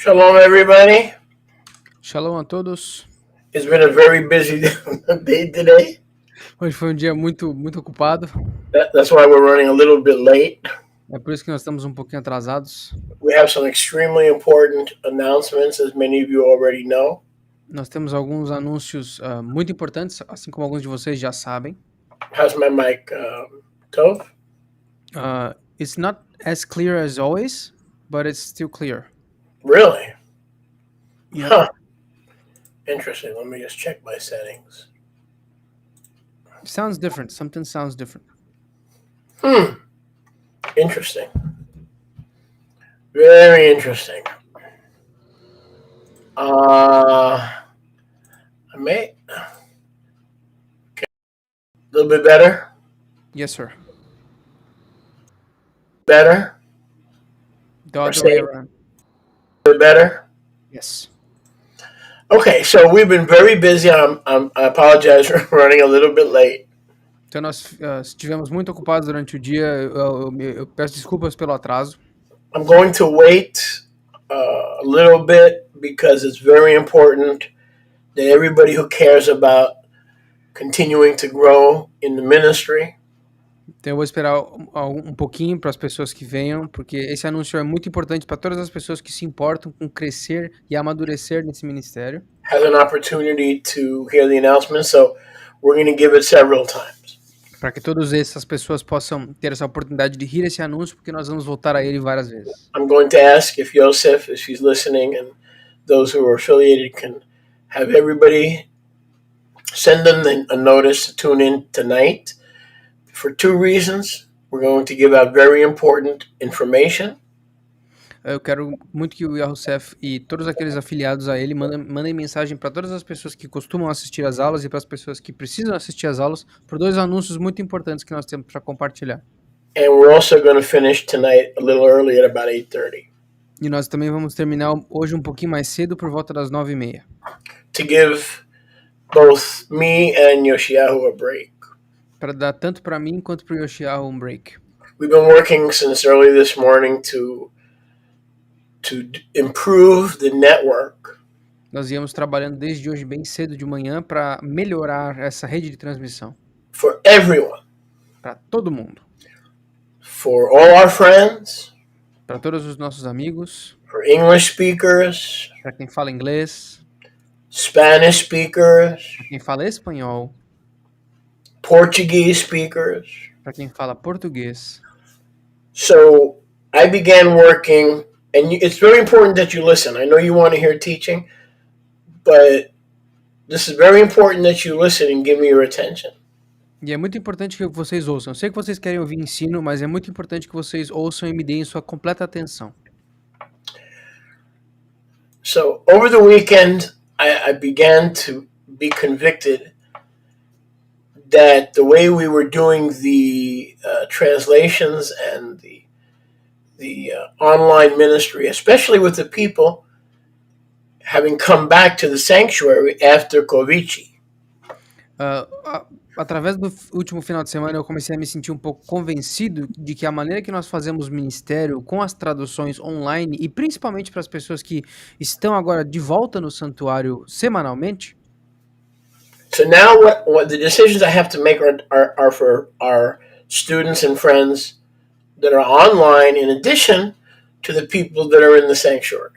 Shalom, everybody. Shalom a todos. It's been a very busy day today. Hoje foi um dia muito ocupado. That's why we're running a little bit late. É por isso que nós estamos um pouquinho atrasados. We have some extremely important announcements, as many of you already know. Nós temos alguns anúncios muito importantes, assim como alguns de vocês já sabem. How's my mic, Tove? It's not as clear as always, but it's still clear. Really? Yep. Huh. Interesting. Let me just check my settings. Sounds different. Something sounds different. Interesting. Very interesting. I may. Okay. A little bit better? Yes, sir. Better? The other way around. A bit better? Yes. Okay, so we've been very busy. I apologize for running a little bit late. Então nós estivemos muito ocupados durante o dia. Eu peço desculpas pelo atraso. I'm going to wait a little bit because it's very important that everybody who cares about continuing to grow in the ministry. Então eu vou esperar um pouquinho para as pessoas que venham, porque esse anúncio é muito importante para todas as pessoas que se importam com crescer e amadurecer nesse ministério. Has an opportunity to hear the announcement, so we're going to give it several times. Para que todas essas pessoas possam ter essa oportunidade de rir esse anúncio, porque nós vamos voltar a ele várias vezes. I'm going to ask if Yosef, if she's listening, and those who are affiliated can have everybody send them a notice to tune in tonight. For two reasons. We're going to give out very important information. Eu quero muito que o Yahusef e todos aqueles afiliados a ele mandem mensagem para todas as pessoas que costumam assistir às aulas e para as pessoas que precisam assistir às aulas por dois anúncios muito importantes que nós temos para compartilhar. And we're also going to finish tonight a little early at about 8:30. E nós também vamos terminar hoje um pouquinho mais cedo, por volta das 9:30. To give both me and Yoshiyahu a break. Para dar tanto para mim quanto para o Yoshiyahu um break. We've been working since early this morning to improve the network. Nós íamos trabalhando desde hoje bem cedo de manhã para melhorar essa rede de transmissão. For everyone. Para todo mundo. For all our friends. Para todos os nossos amigos. For English speakers. Para quem fala inglês. Spanish speakers. Para quem fala espanhol. Portuguese speakers. Para quem fala português. So I began working, and it's very important that you listen. I know you want to hear teaching, but this is very important that you listen and give me your attention. E é muito importante que vocês ouçam. Eu sei que vocês querem ouvir ensino, mas é muito importante que vocês ouçam e me deem sua completa atenção. So over the weekend, I began to be convicted that the way we were doing the translations and the online ministry, especially with the people having come back to the sanctuary after Covid. Através do último final de semana, eu comecei a me sentir um pouco convencido de que a maneira que nós fazemos ministério com as traduções online, e principalmente para as pessoas que estão agora de volta no santuário semanalmente. So now what the decisions I have to make are for our students and friends that are online in addition to the people that are in the sanctuary.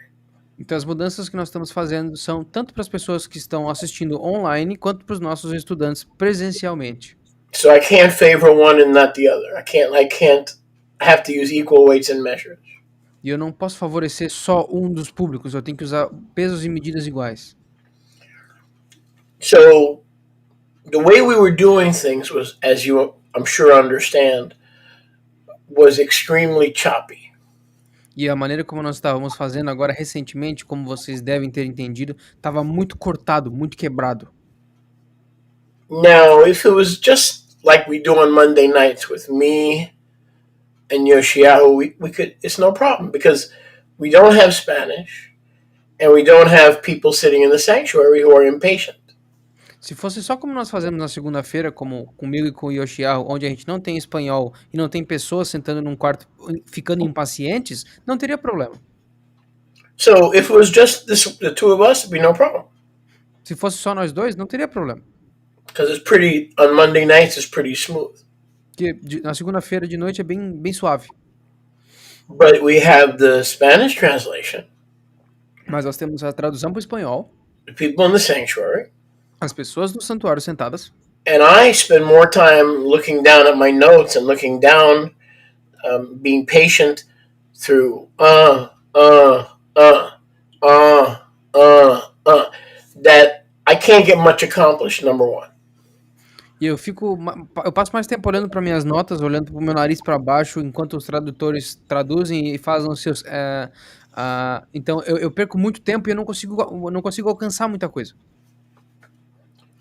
Então as mudanças que nós estamos fazendo são tanto para as pessoas que estão assistindo online quanto para os nossos estudantes presencialmente. So I can't favor one and not the other. I have to use equal weights and measures. E eu não posso favorecer só um dos públicos, eu tenho que usar pesos e medidas iguais. So the way we were doing things was, as you I'm sure understand, was extremely choppy. E a maneira como nós estávamos fazendo agora recentemente, como vocês devem ter entendido, estava muito cortado, muito quebrado. Now, if it was just like we do on Monday nights with me and Yoshiyahu, we could, it's no problem because we don't have Spanish and we don't have people sitting in the sanctuary who are impatient. Se fosse só como nós fazemos na segunda-feira, como comigo e com o Yoshiyahu, onde a gente não tem espanhol e não tem pessoas sentando num quarto ficando impacientes, não teria problema. So if it was just the two of us, it'd be no problem. Se fosse só nós dois, não teria problema. Because it's pretty, on Monday nights, it's pretty smooth. Porque na segunda-feira de noite é bem suave. But we have the Spanish translation, Mas nós temos a tradução para o espanhol, the people in the sanctuary, as pessoas do santuário sentadas, and I spend more time looking down at my notes and looking down, being patient through that I can't get much accomplished, number one. e eu passo mais tempo olhando para minhas notas, olhando para o meu nariz para baixo, enquanto os tradutores traduzem e fazem os seus. Então eu perco muito tempo e eu não consigo alcançar muita coisa.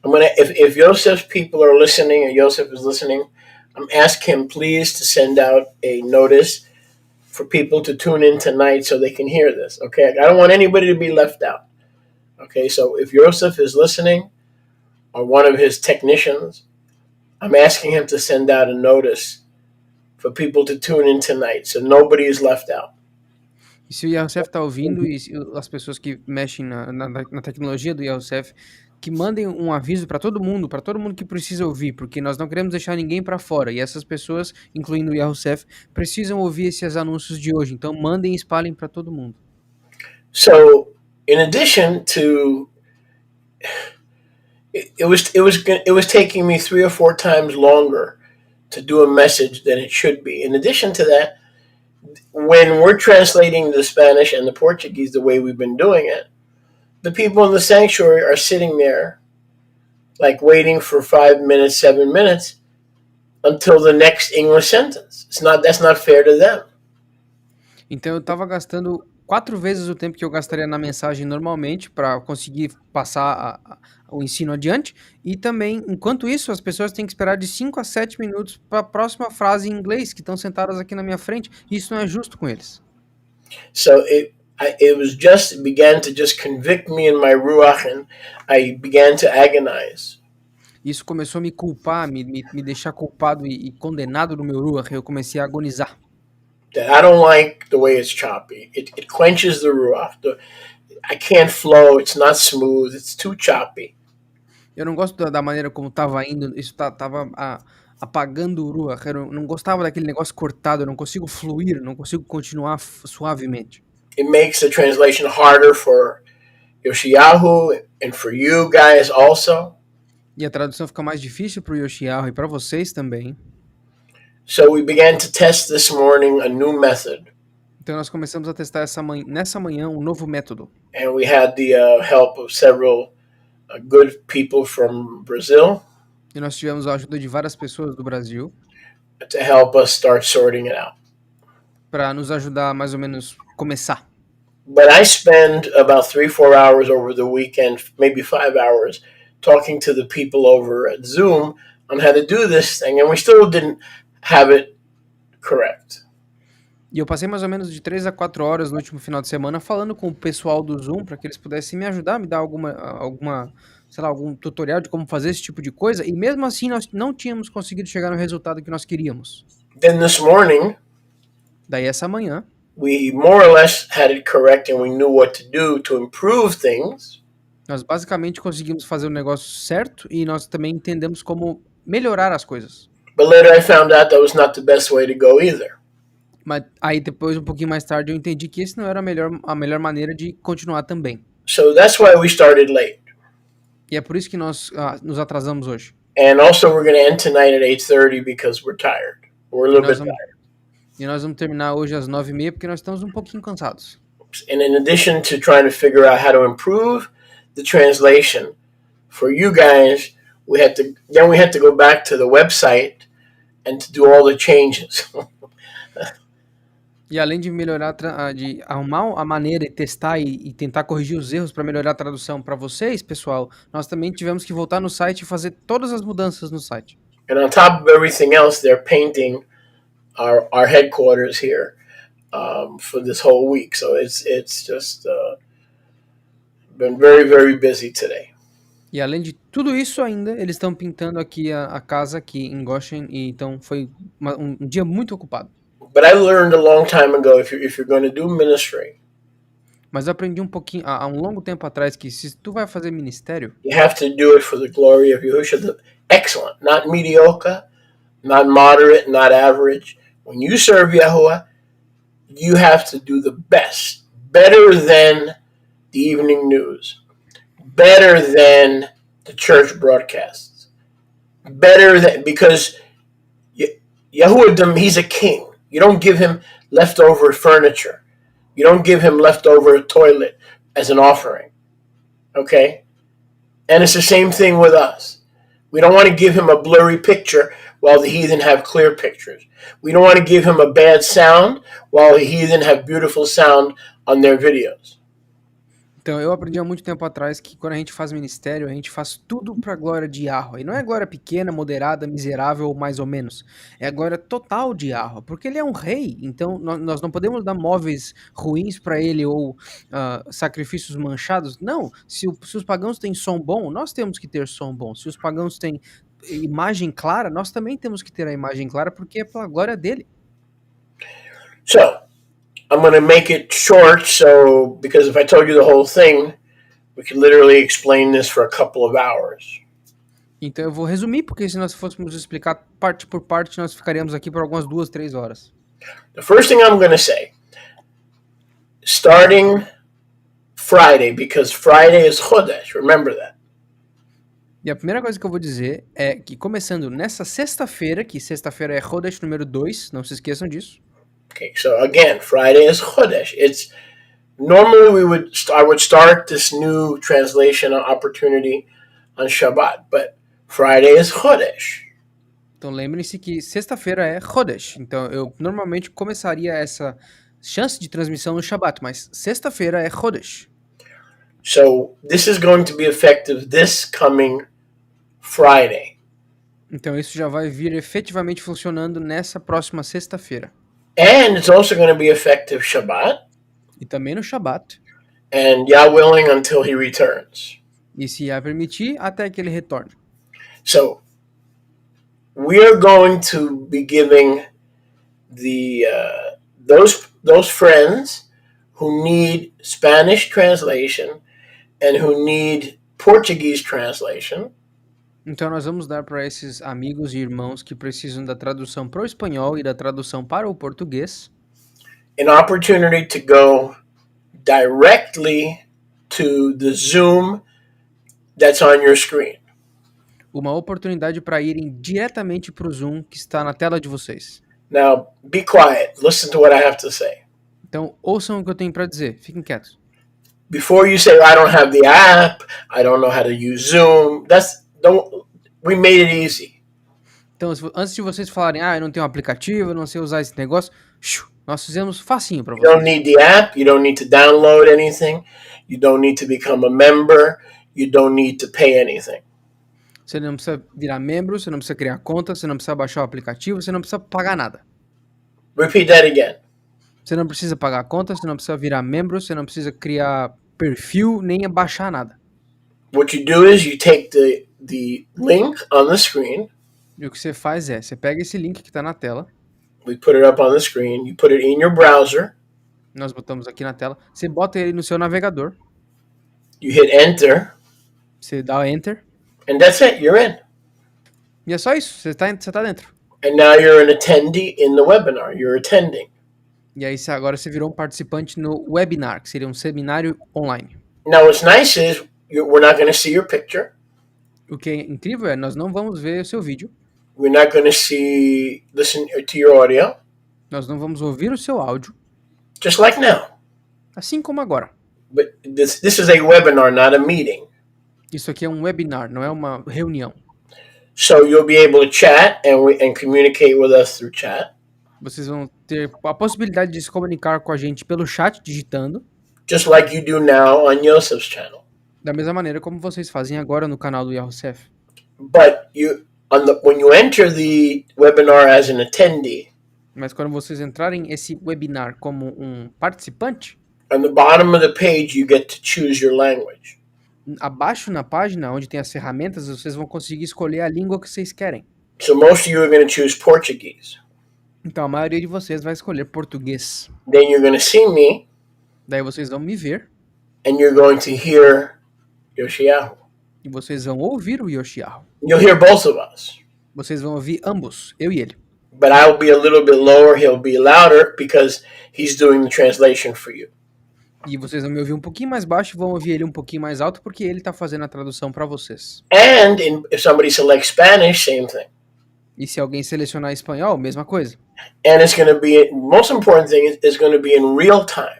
If Joseph's people are listening, or Joseph is listening, I'm asking him please to send out a notice for people to tune in tonight so they can hear this. Okay, I don't want anybody to be left out. Okay, so if Joseph is listening, or one of his technicians, I'm asking him to send out a notice for people to tune in tonight so nobody is left out. E se o Yahusef está ouvindo, e as pessoas que mexem na tecnologia do Yahusef, que mandem um aviso para todo mundo que precisa ouvir, porque nós não queremos deixar ninguém para fora. E essas pessoas, incluindo o Yahusef, precisam ouvir esses anúncios de hoje. Então mandem e espalhem para todo mundo. So, in addition to, it was taking me 3 or 4 times longer to do a message than it should be. In addition to that, when we're translating the Spanish and the Portuguese the way we've been doing it, the people in the sanctuary are sitting there, like waiting for 5 minutes, 7 minutes, until the next English sentence. That's not fair to them. Então eu estava gastando 4 vezes o tempo que eu gastaria na mensagem normalmente para conseguir passar o ensino adiante. E também, enquanto isso, as pessoas têm que esperar de 5 a 7 minutos para a próxima frase em inglês, que estão sentadas aqui na minha frente. E isso não é justo com eles. So it began to just convict me in my ruach, and I began to agonize. Isso começou a me culpar, me deixar culpado e condenado no meu ruach. Eu comecei a agonizar. That I don't like the way it's choppy. It quenches the ruach. I can't flow. It's not smooth. It's too choppy. Eu não gosto da maneira como estava indo. Isso estava apagando o ruach. Eu não gostava daquele negócio cortado. Eu não consigo fluir. Não consigo continuar suavemente. It makes the translation harder for Yoshiyahu and for you guys also. E a tradução fica mais difícil para o Yoshiyahu e para vocês também. So we began to test this morning a new method. Então nós começamos a testar nessa manhã um novo método. And we had the help of several good people from Brazil. E nós tivemos a ajuda de várias pessoas do Brasil. To help us start sorting it out. Para nos ajudar a mais ou menos começar. But I spend about 3-4 hours over the weekend, maybe 5 hours, talking to the people over at Zoom on how to do this thing, and we still didn't have it correct. E eu passei mais ou menos de 3 a 4 horas no último final de semana falando com o pessoal do Zoom para que eles pudessem me ajudar, me dar algum tutorial de como fazer esse tipo de coisa, e mesmo assim nós não tínhamos conseguido chegar no resultado que nós queríamos. Then this morning, daí essa manhã, we more or less had it correct and we knew what to do to improve things. Nós basicamente conseguimos fazer o negócio certo e nós também entendemos como melhorar as coisas. But later I found out that was not the best way to go either. Mas aí depois, um pouquinho mais tarde, eu entendi que esse não era a melhor maneira de continuar também. So that's why we started late. E é por isso que nós nos atrasamos hoje. And also we're going to end tonight at 8:30 because we're tired. We're a little bit tired. E nós vamos terminar hoje às 9:30 porque nós estamos um pouquinho cansados. And in addition to trying to figure out how to improve the translation for you guys, we had to go back to the website and to do all the changes. E além de melhorar, de arrumar a maneira e testar e tentar corrigir os erros para melhorar a tradução para vocês, pessoal, nós também tivemos que voltar no site e fazer todas as mudanças no site. And on top of everything else, they're painting our headquarters here for this whole week. So it's just been very, very busy today. E além de tudo isso ainda, eles estão pintando aqui a casa aqui em Goshen, e então foi um dia muito ocupado. But I learned a long time ago, if you're going to do ministry, Mas eu aprendi um pouquinho, há um longo tempo atrás, que se tu vai fazer ministério, You have to do it for the glory of Yahushua. Excellent, not mediocre, not moderate, not average. When you serve Yahuwah, you have to do the best, better than the evening news, better than the church broadcasts, better than, because Yahuwah, he's a king. You don't give him leftover furniture. You don't give him leftover toilet as an offering. Okay? And it's the same thing with us. We don't want to give him a blurry picture while the heathen have clear pictures. We don't want to give him a bad sound while the heathen have beautiful sound on their videos. então eu aprendi há muito tempo atrás que quando a gente faz ministério, a gente faz tudo pra glória de Yahweh. E não é glória pequena, moderada, miserável ou mais ou menos. É a glória total de Yahweh, porque ele é um rei. Então nós não podemos dar móveis ruins pra ele ou sacrifícios manchados. Não, se os pagãos têm som bom, nós temos que ter som bom. Se os pagãos têm imagem clara, nós também temos que ter a imagem clara, porque é pela glória dele. So, I'm going to make it short, because if I told you the whole thing, we could literally explain this for a couple of hours. Então eu vou resumir, porque se nós fôssemos explicar parte por parte, nós ficaríamos aqui por algumas 2, 3 horas. The first thing I'm going to say, starting Friday, because Friday is Chodesh, remember that. E a primeira coisa que eu vou dizer é que começando nessa sexta-feira, que sexta-feira é Chodesh número 2, não se esqueçam disso. Okay, so again, Friday is Chodesh. It's normally I would start this new translation opportunity on Shabbat, but Friday is Chodesh. Então lembrem-se que sexta-feira é Chodesh. Então eu normalmente começaria essa chance de transmissão no Shabbat, mas sexta-feira é Chodesh. So this is going to be effective this coming Friday. Então isso já vai vir efetivamente funcionando nessa próxima sexta-feira. And it's also going to be effective Shabbat. E também no Shabbat. And Yah willing until he returns. E se Yah permitir, até que ele retorne. So we are going to be giving the those friends who need Spanish translation and who need Portuguese translation. Então nós vamos dar para esses amigos e irmãos que precisam da tradução para o espanhol e da tradução para o português an opportunity to go directly to the Zoom that's on your screen. uma oportunidade para irem diretamente para o Zoom que está na tela de vocês. Now, be quiet. Listen to what I have to say. Então ouçam o que eu tenho para dizer, fiquem quietos. Before you say, I don't have the app, I don't know how to use Zoom, we made it easy. Então antes de vocês falarem, eu não tenho um aplicativo, eu não sei usar esse negócio, nós fizemos facinho para You don't vocês. need the app, you don't need to download anything, you don't need to become a member, you don't need to pay anything. Você não precisa virar membro, você não precisa criar conta, você não precisa baixar o aplicativo, você não precisa pagar nada. Repeat that again. Você não precisa pagar a conta, você não precisa virar membro, você não precisa criar perfil, nem baixar nada. What you do is you take the link on the screen. E o que você faz é, você pega esse link que está na tela. We put it up on the screen. You put it in your browser. Nós botamos aqui na tela. Você bota ele no seu navegador. You hit enter. Você dá Enter. And that's it. You're in. E é só isso. Você tá dentro. And now you're an attendee in the webinar. You're attending. E aí agora você virou um participante no webinar, que seria um seminário online. Now what's nice is we're not going to see your picture. O que é incrível é, nós não vamos ver o seu vídeo. We're not going to listen to your audio. Nós não vamos ouvir o seu áudio. Just like now. Assim como agora. But this is a webinar, not a meeting. Isso aqui é um webinar, não é uma reunião. So you'll be able to chat and communicate with us through chat. Vocês vão ter a possibilidade de se comunicar com a gente pelo chat, digitando. Just like you do now on Yosef's channel. Da mesma maneira como vocês fazem agora no canal do Yahusef. But when you enter the webinar as an attendee, Mas quando vocês entrarem esse webinar como um participante, on the bottom of the page you get to choose your language. abaixo na página, onde tem as ferramentas, vocês vão conseguir escolher a língua que vocês querem. So most of you are going to choose Portuguese. Então a maioria de vocês vai escolher português. Then you're going to see me. Daí vocês vão me ver and you're going to hear Yoshiyahu. e vocês vão ouvir o Yoshiharu. You'll hear both of us. Vocês vão ouvir ambos, eu e ele. But I'll be a little bit lower, he'll be louder because he's doing the translation for you. E vocês vão me ouvir um pouquinho mais baixo e vão ouvir ele um pouquinho mais alto porque ele tá fazendo a tradução para vocês. And if somebody selects Spanish, same thing. E se alguém selecionar espanhol, mesma coisa. And it's going to be, most important thing is going to be in real time.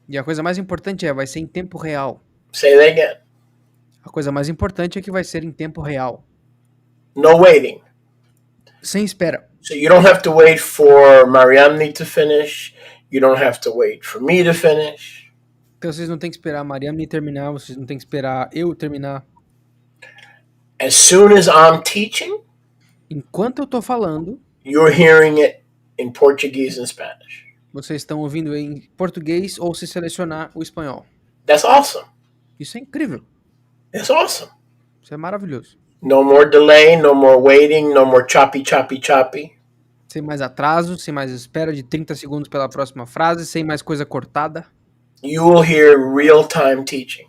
E a coisa mais importante vai ser em tempo real. Say that again. A coisa mais importante é que vai ser em tempo real. No waiting. Sem espera. So you don't have to wait for Mariamne to finish. You don't have to wait for me to finish. Então vocês não tem que esperar a Mariamne terminar, vocês não tem que esperar eu terminar. As soon as I'm teaching, Enquanto eu tô falando, you're hearing it in Portuguese and Spanish. vocês estão ouvindo em português ou se selecionar o espanhol. That's awesome. Isso é incrível. That's awesome. Isso é maravilhoso. No more delay, no more waiting, no more choppy, choppy, choppy. Sem mais atraso, sem mais espera de 30 segundos pela próxima frase, sem mais coisa cortada. You will hear real-time teaching.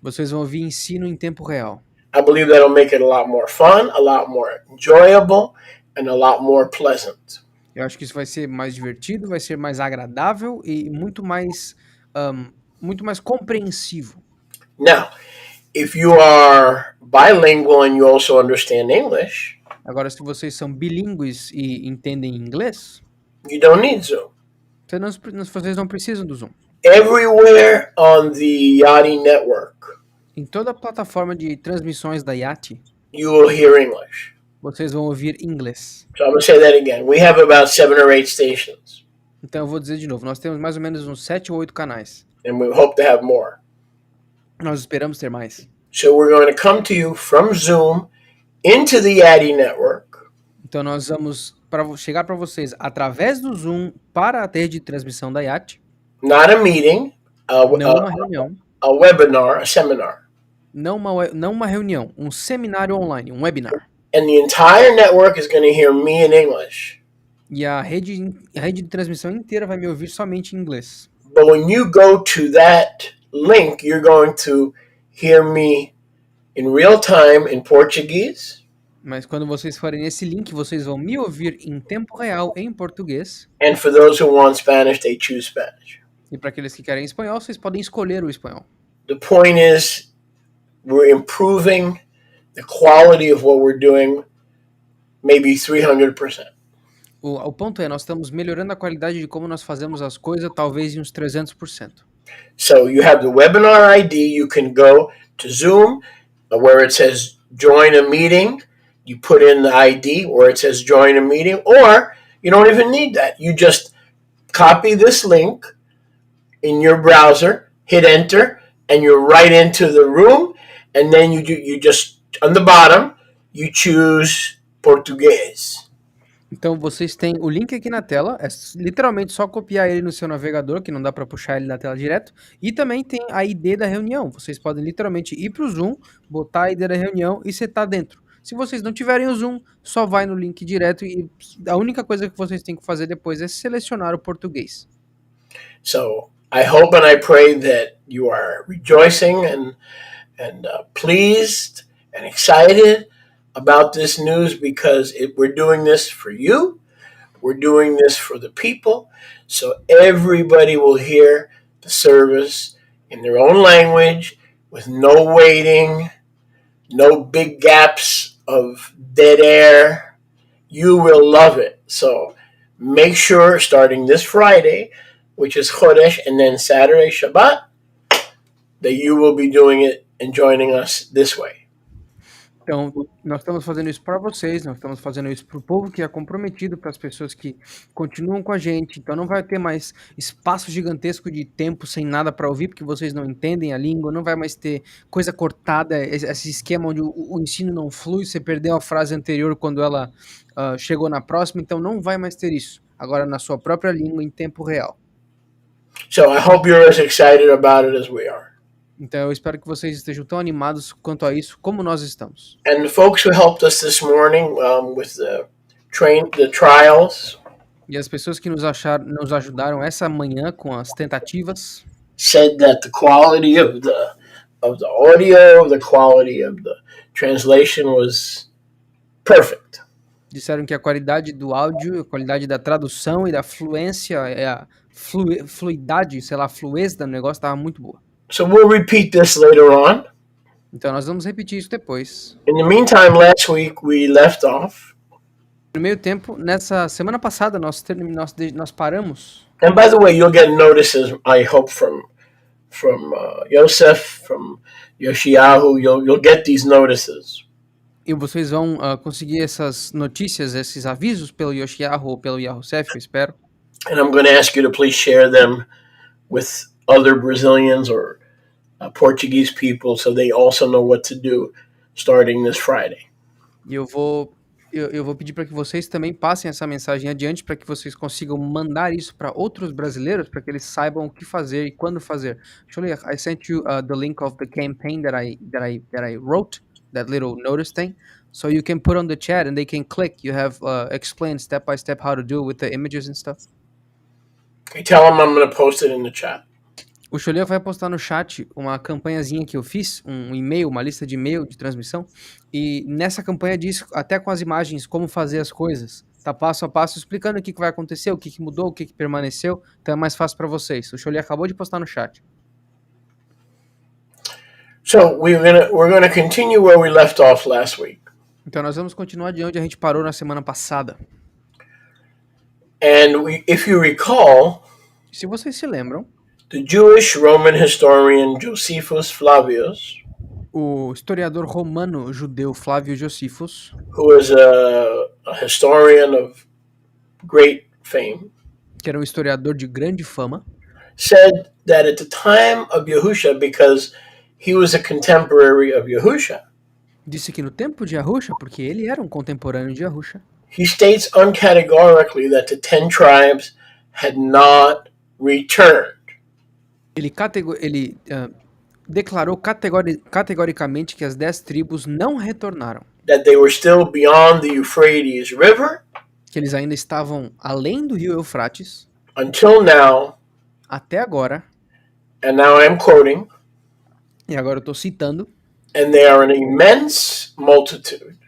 Vocês vão ouvir ensino em tempo real. I believe that'll make it a lot more fun, a lot more enjoyable, and a lot more pleasant. Eu acho que isso vai ser mais divertido, vai ser mais agradável e muito mais compreensivo. Now, if you are bilingual and you also understand English, Agora, se vocês são bilíngues e entendem inglês, you don't need Zoom. vocês não precisam do Zoom. Everywhere on the Yachty network, Em toda a plataforma de transmissões da Yachty, you will hear English. vocês vão ouvir inglês. So I'm going to say that again. We have about 7 or 8 stations, Então eu vou dizer de novo, nós temos mais ou menos uns 7 ou 8 canais. and we hope to have more. Nós esperamos ter mais. So we're going to come to you from Zoom into the Yachty network. Então nós vamos chegar para vocês através do Zoom para a rede de transmissão da Yachty. Not a meeting, Não uma reunião. a webinar, a seminar. Não uma reunião, um seminário online, um webinar. And the entire network is going to hear me in English. E a rede de transmissão inteira vai me ouvir somente em inglês. But when you go to that link, you're going to hear me in real time in Portuguese. Mas quando vocês forem nesse link, vocês vão me ouvir em tempo real em português. And for those who want Spanish, they choose Spanish. E para aqueles que querem espanhol, vocês podem escolher o espanhol. The point is, we're improving the quality of what we're doing, maybe 300%. O ponto é, nós estamos melhorando a qualidade de como nós fazemos as coisas, talvez em uns 300%. So you have the webinar ID. You can go to Zoom, where it says join a meeting. You put in the ID where it says join a meeting, or you don't even need that. You just copy this link in your browser, hit enter, and you're right into the room. And then you just, on the bottom, you choose Português. Então vocês têm o link aqui na tela, é literalmente só copiar ele no seu navegador, que não dá para puxar ele da tela direto, e também tem a ID da reunião. Vocês podem literalmente ir para o Zoom, botar a ID da reunião e você tá dentro. Se vocês não tiverem o Zoom, só vai no link direto e a única coisa que vocês têm que fazer depois é selecionar o português. So I hope and I pray that you are rejoicing and pleased and excited about this news, because we're doing this for you. We're doing this for the people, so everybody will hear the service in their own language with no waiting, no big gaps of dead air. You will love it. So make sure, starting this Friday, which is Chodesh, and then Saturday, Shabbat, that you will be doing it and joining us this way. Então, nós estamos fazendo isso para vocês, nós estamos fazendo isso para o povo que é comprometido, para as pessoas que continuam com a gente. Então, não vai ter mais espaço gigantesco de tempo sem nada para ouvir, porque vocês não entendem a língua, não vai mais ter coisa cortada, esse esquema onde o ensino não flui, você perdeu a frase anterior quando ela chegou na próxima, então não vai mais ter isso. Agora, na sua própria língua, em tempo real. So I hope you're as excited about it as we are. Então eu espero que vocês estejam tão animados quanto a isso como nós estamos. And the folks who helped us this morning with the trials. E as pessoas que nos ajudaram essa manhã com as tentativas. said that the quality of the audio, the quality of the translation was perfect. Disseram que a qualidade do áudio, a qualidade da tradução e da fluência, a fluidade, sei lá, a fluência do negócio estava muito boa. So we'll repeat this later on. Então nós vamos repetir isso depois. In the meantime, last week we left off. No meio tempo, nessa semana passada, nós paramos. And by the way, you'll get notices, I hope, from Yosef, from Yoshiyahu. You'll get these notices. E vocês vão conseguir essas notícias, esses avisos pelo Yoshiyahu ou pelo Yahusef, eu espero. And I'm going to ask you to please share them with other Brazilians or Portuguese people so they also know what to do starting this Friday. E eu vou pedir para que vocês também passem essa mensagem adiante para que vocês consigam mandar isso para outros brasileiros para que eles saibam o que fazer e quando fazer. Actually, I sent you the link of the campaign that I wrote, that little notice thing, so you can put on the chat and they can click. You have explained step by step how to do with the images and stuff. Okay, tell them I'm going to post it in the chat. O Xolia vai postar no chat uma campanhazinha que eu fiz, um e-mail, uma lista de e-mail de transmissão, e nessa campanha diz, até com as imagens, como fazer as coisas. Tá passo a passo explicando o que vai acontecer, o que mudou, o que permaneceu, então é mais fácil para vocês. O Xolia acabou de postar no chat. So we're gonna continue where we left off last week. Então nós vamos continuar de onde a gente parou na semana passada. And if you recall, se vocês se lembram, the Jewish Roman historian Josephus Flavius, o historiador romano judeu Flávio Josephus, who was a historian of great fame, que era um historiador de grande fama, said that at the time of Yahusha, because he was a contemporary of Yahusha, disse que no tempo de Yahusha, porque ele era um contemporâneo de Yahusha, he states uncategorically that the 10 tribes had not returned. Ele declarou categoricamente que as 10 tribos não retornaram. That they were still beyond the Euphrates River. Que eles ainda estavam além do rio Eufrates. Until now. Até agora. And now I'm quoting. E agora eu estou citando. And they are an immense multitude.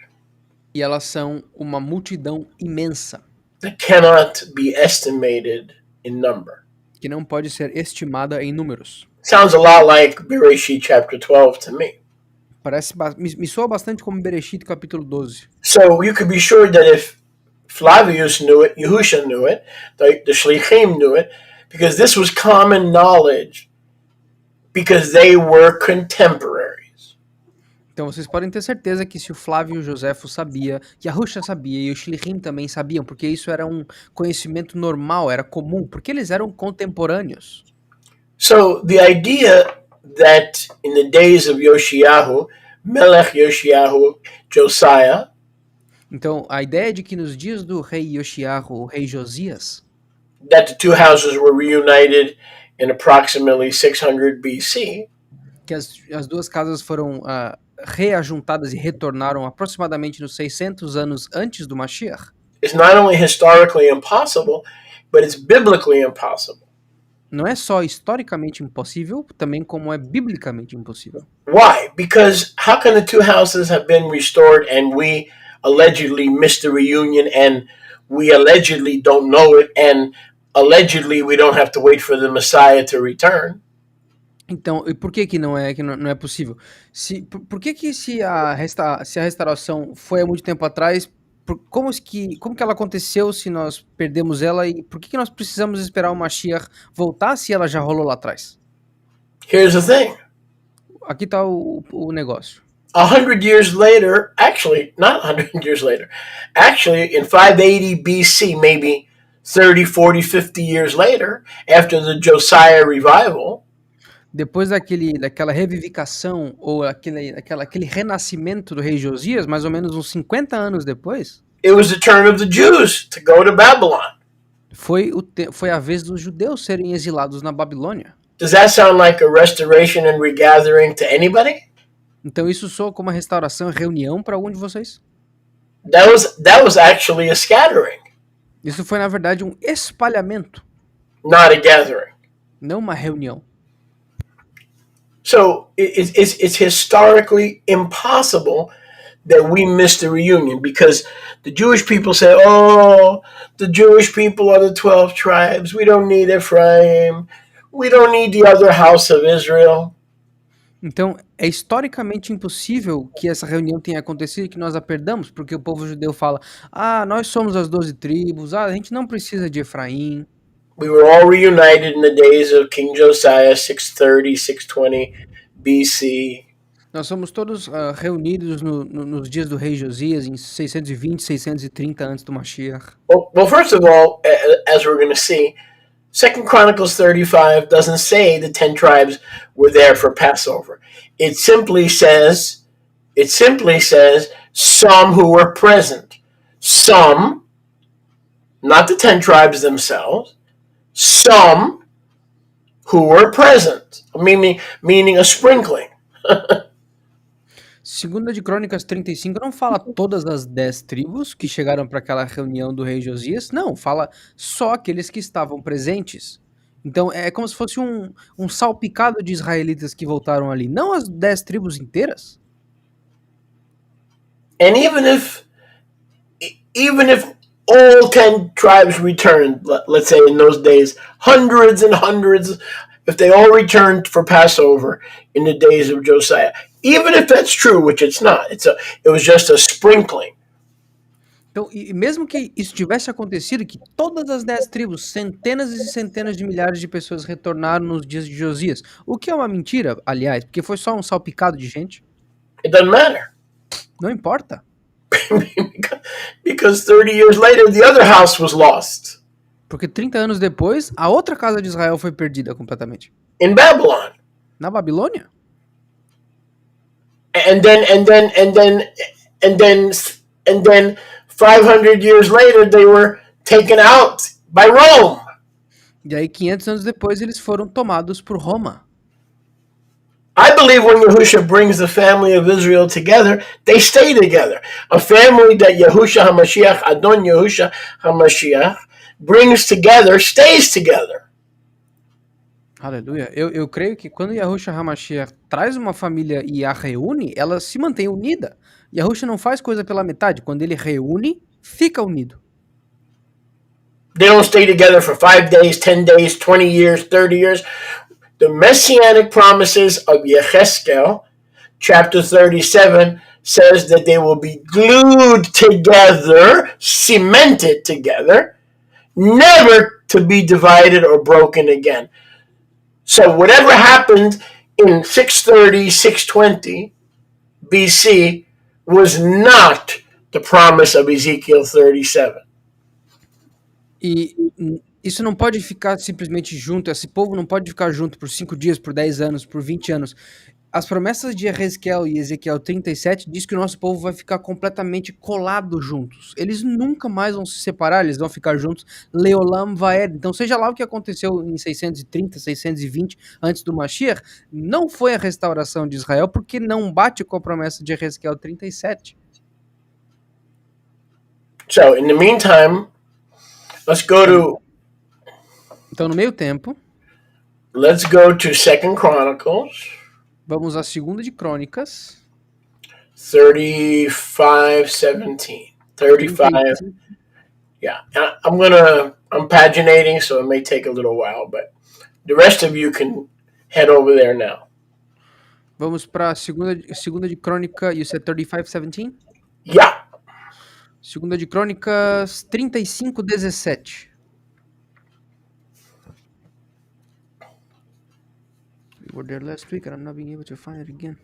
E elas são uma multidão imensa. That cannot be estimated in number. Que não pode ser estimada em números. Sounds a lot like Bereshit chapter 12 to me. Me soa bastante como Bereshit capítulo 12. So you could be sure that if Flavius knew it, Yahusha knew it, the Shlichim knew it, because this was common knowledge, because they were contemporaries. Então vocês podem ter certeza que se o Flávio e o Josefo sabia, Yahusha sabia e o Shlichim também sabiam, porque isso era um conhecimento normal, era comum, porque eles eram contemporâneos. So the idea that in the days of Yoshiyahu, Melech Yoshiyahu, Josiah, então a ideia de que nos dias do rei Yoshiyahu, o rei Josias, that the two houses were reunited in approximately 600 BC, que as duas casas foram reajuntadas e retornaram aproximadamente nos 600 anos antes do Mashiach, is not only historically impossible, but it's biblically impossible. Não é só historicamente impossível, também como é biblicamente impossível. Why? Because how can the two houses have been restored and we allegedly missed the reunion and we allegedly don't know it and allegedly we don't have to wait for the Messiah to return? Então, e por que não é possível? Por que se a restauração foi há muito tempo atrás, como que ela aconteceu se nós perdemos ela e por que nós precisamos esperar o Mashiach voltar se ela já rolou lá atrás? Here's the thing. Aqui está o negócio. 100 years later, actually, not 100 years later, actually in 580 BC, maybe 30, 40, 50 years later, after the Josiah revival, depois daquela revivificação ou aquele renascimento do rei Josias, mais ou menos uns 50 anos depois, it was the turn of the Jews to go to Babylon. Foi a vez dos judeus serem exilados na Babilônia. Does that sound like a restoration and regathering to anybody? Então isso soa como uma restauração e reunião para algum de vocês? That was actually a scattering. Isso foi na verdade um espalhamento. Not a gathering. Não uma reunião. So it's historically impossible that we miss the reunion because the Jewish people say, oh, the Jewish people are the 12 tribes. We don't need Ephraim. We don't need the other house of Israel. Então, é historicamente impossível que essa reunião tenha acontecido e que nós a perdamos, porque o povo judeu fala: ah, nós somos as 12 tribos, ah, a gente não precisa de Efraim. We were all reunited in the days of King Josiah, 630, 620 BC. Nós somos todos reunidos nos dias do rei Josias, em 620, 630 antes do Mashiach. Well, first of all, as we're going to see, 2 Chronicles 35 doesn't say the 10 tribes were there for Passover. It simply says some who were present. Some, not the 10 tribes themselves, some who were present, meaning a sprinkling. Segunda de Crônicas 35 não fala todas as 10 tribos que chegaram para aquela reunião do rei Josias, não, fala só aqueles que estavam presentes. Então é como se fosse um salpicado de israelitas que voltaram ali, não as 10 tribos inteiras. And even if all 10 tribes returned, let's say in those days, hundreds and hundreds, if they all returned for Passover in the days of Josiah, even if that's true, which it's not, it was just a sprinkling. Então, e mesmo que isso tivesse acontecido, que todas as 10 tribos, centenas e centenas de milhares de pessoas retornaram nos dias de Josias, o que é uma mentira, aliás, porque foi só um salpicado de gente. It doesn't matter. Não importa. Because 30 years later, the other house was lost. Porque 30 anos depois, a outra casa de Israel foi perdida completamente. In Babylon. Na Babilônia. And then 500 years later, they were taken out by Rome. E aí 500 anos depois eles foram tomados por Roma. I believe when Yahusha brings the family of Israel together, they stay together. A family that Yahusha HaMashiach, Adon Yahusha HaMashiach, brings together, stays together. Aleluia. Eu creio que quando Yahusha HaMashiach traz uma família e a reúne, ela se mantém unida. Yahusha não faz coisa pela metade. Quando ele reúne, fica unido. They don't stay together for 5 days, 10 days, 20 years, 30 years. The messianic promises of Yechezkel, chapter 37, says that they will be glued together, cemented together, never to be divided or broken again. So whatever happened in 630, 620 BC was not the promise of Ezekiel 37. E isso não pode ficar simplesmente junto, esse povo não pode ficar junto por 5 dias, por 10 anos, por 20 anos. As promessas de Ezequiel e Ezequiel 37 diz que o nosso povo vai ficar completamente colado juntos. Eles nunca mais vão se separar, eles vão ficar juntos. Leolam Vaed. Então, seja lá o que aconteceu em 630, 620, antes do Mashiach, não foi a restauração de Israel, porque não bate com a promessa de Ezequiel 37. So, in the meantime, let's go to... Então, no meio tempo, let's go to 2 Chronicles. Vamos à segunda de Crônicas. 35:17. 35. Yeah. I'm paginating, so it may take a little while, but the rest of you can head over there now. Vamos para a segunda de Crônica, you said 35:17? Yeah. Segunda de Crônicas 35:17. We were there last week and I'm not being able to find it again.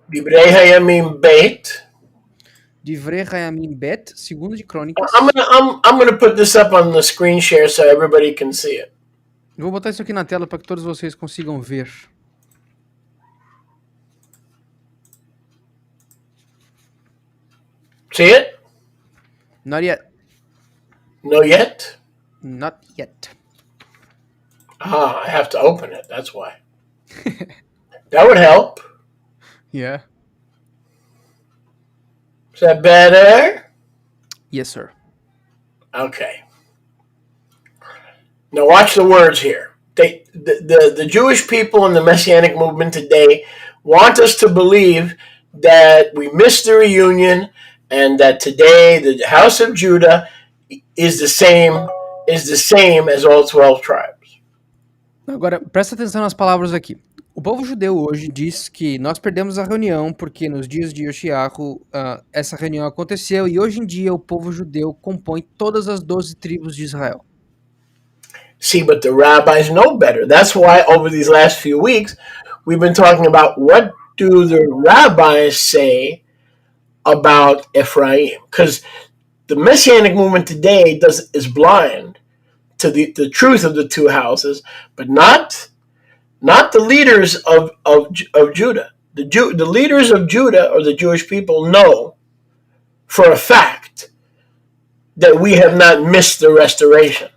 Divrei Hayamim Beit. Divrei Hayamim Bet, segunda de Crônicas. I'm gonna put this up on the screen share so everybody can see it. Eu vou botar isso aqui na tela para que todos vocês consigam ver. See it? Not yet. No yet? Not yet. I have to open it. That's why. That would help. Yeah. Is that better? Yes, sir. Okay. Now watch the words here. The Jewish people and the Messianic movement today want us to believe that we missed the reunion and that today the house of Judah is the same as all 12 tribes. Agora, presta atenção nas palavras aqui. O povo judeu hoje diz que nós perdemos a reunião porque nos dias de Yoshiahu essa reunião aconteceu e hoje em dia o povo judeu compõe todas as 12 tribos de Israel. See, but the rabbis know better. That's why over these last few weeks, we've been talking about what do the rabbis say about Ephraim. Because the Messianic movement today is blind to the truth of the two houses, but not the leaders of Judah. The leaders of Judah, or the Jewish people, know for a fact that we have not missed the restoration.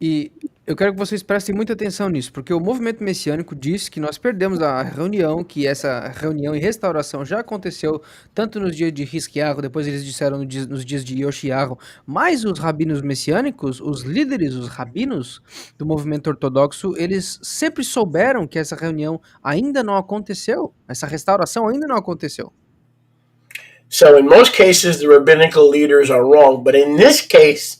E eu quero que vocês prestem muita atenção nisso, porque o movimento messiânico diz que nós perdemos a reunião, que essa reunião e restauração já aconteceu tanto nos dias de Hisquiahu, depois eles disseram nos dias de Yoshiahu, mas os rabinos messiânicos, os líderes, os rabinos do movimento ortodoxo, eles sempre souberam que essa reunião ainda não aconteceu, essa restauração ainda não aconteceu. So in most cases, the rabbinical leaders are wrong, but in this case,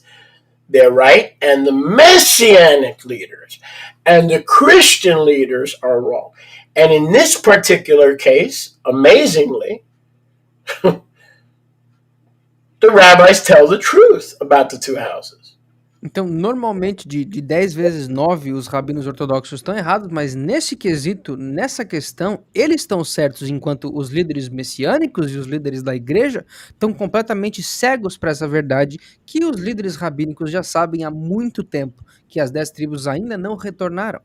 they're right, and the Messianic leaders and the Christian leaders are wrong. And in this particular case, amazingly, the rabbis tell the truth about the two houses. Então, normalmente, de 10 vezes 9, os rabinos ortodoxos estão errados, mas nesse quesito, nessa questão, eles estão certos, enquanto os líderes messiânicos e os líderes da igreja estão completamente cegos para essa verdade que os líderes rabínicos já sabem há muito tempo, que as 10 tribos ainda não retornaram.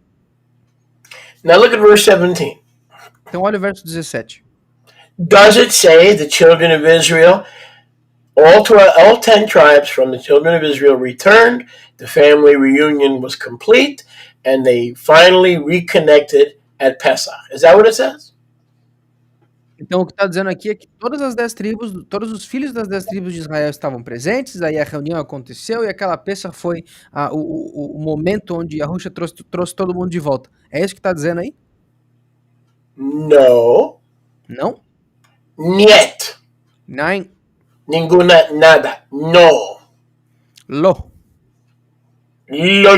Now look at verse 17. Então, olha o verso 17. Does it say the children of Israel, all 10 tribes from the children of Israel returned, the family reunion was complete, and they finally reconnected at Pesach? Is that what it says? Então, o que está dizendo aqui é que todas as 10 tribos, todos os filhos das 10 tribos de Israel estavam presentes, aí a reunião aconteceu e aquela Pesach foi o momento onde Yahushua trouxe todo mundo de volta. É isso que está dizendo aí? No. Não? Niet. Nein. Ninguna, nada. No. Lo. Lo.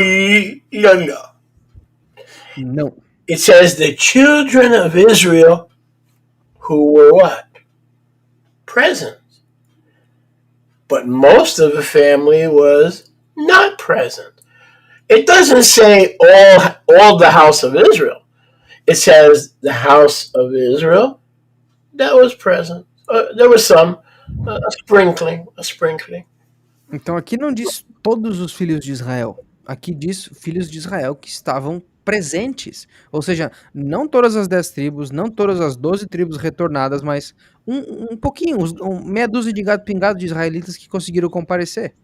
Não. It says the children of Israel who were what? Present. But most of the family was not present. It doesn't say all the house of Israel. It says the house of Israel that was present. There was some, a sprinkling. Então aqui não diz todos os filhos de Israel. Aqui diz filhos de Israel que estavam presentes. Ou seja, não todas as 10 tribos, não todas as 12 tribos retornadas, mas um pouquinho, meia dúzia de gato pingado de israelitas que conseguiram comparecer.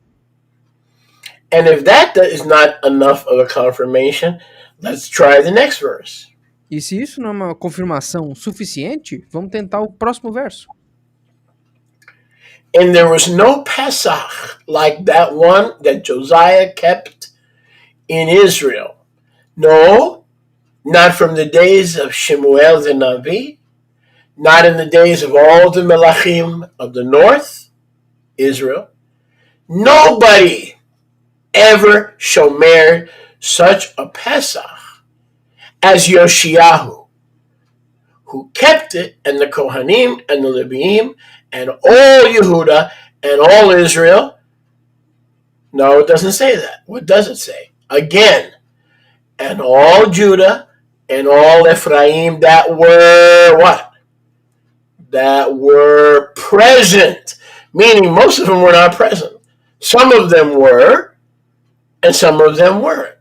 And if that is not enough of a confirmation, let's try the next verse. E se isso não é uma confirmação suficiente, vamos tentar o próximo verso. And there was no Pesach like that one that Josiah kept in Israel. No, not from the days of Shemuel the Navi, not in the days of all the Melachim of the north, Israel. Nobody ever shomered such a Pesach as Yoshiahu, who kept it, and the Kohanim and the Leviim and all Yehuda and all Israel. No, it doesn't say that. What does it say? Again, and all Judah and all Ephraim that were what? That were present. Meaning most of them were not present. Some of them were, and some of them weren't.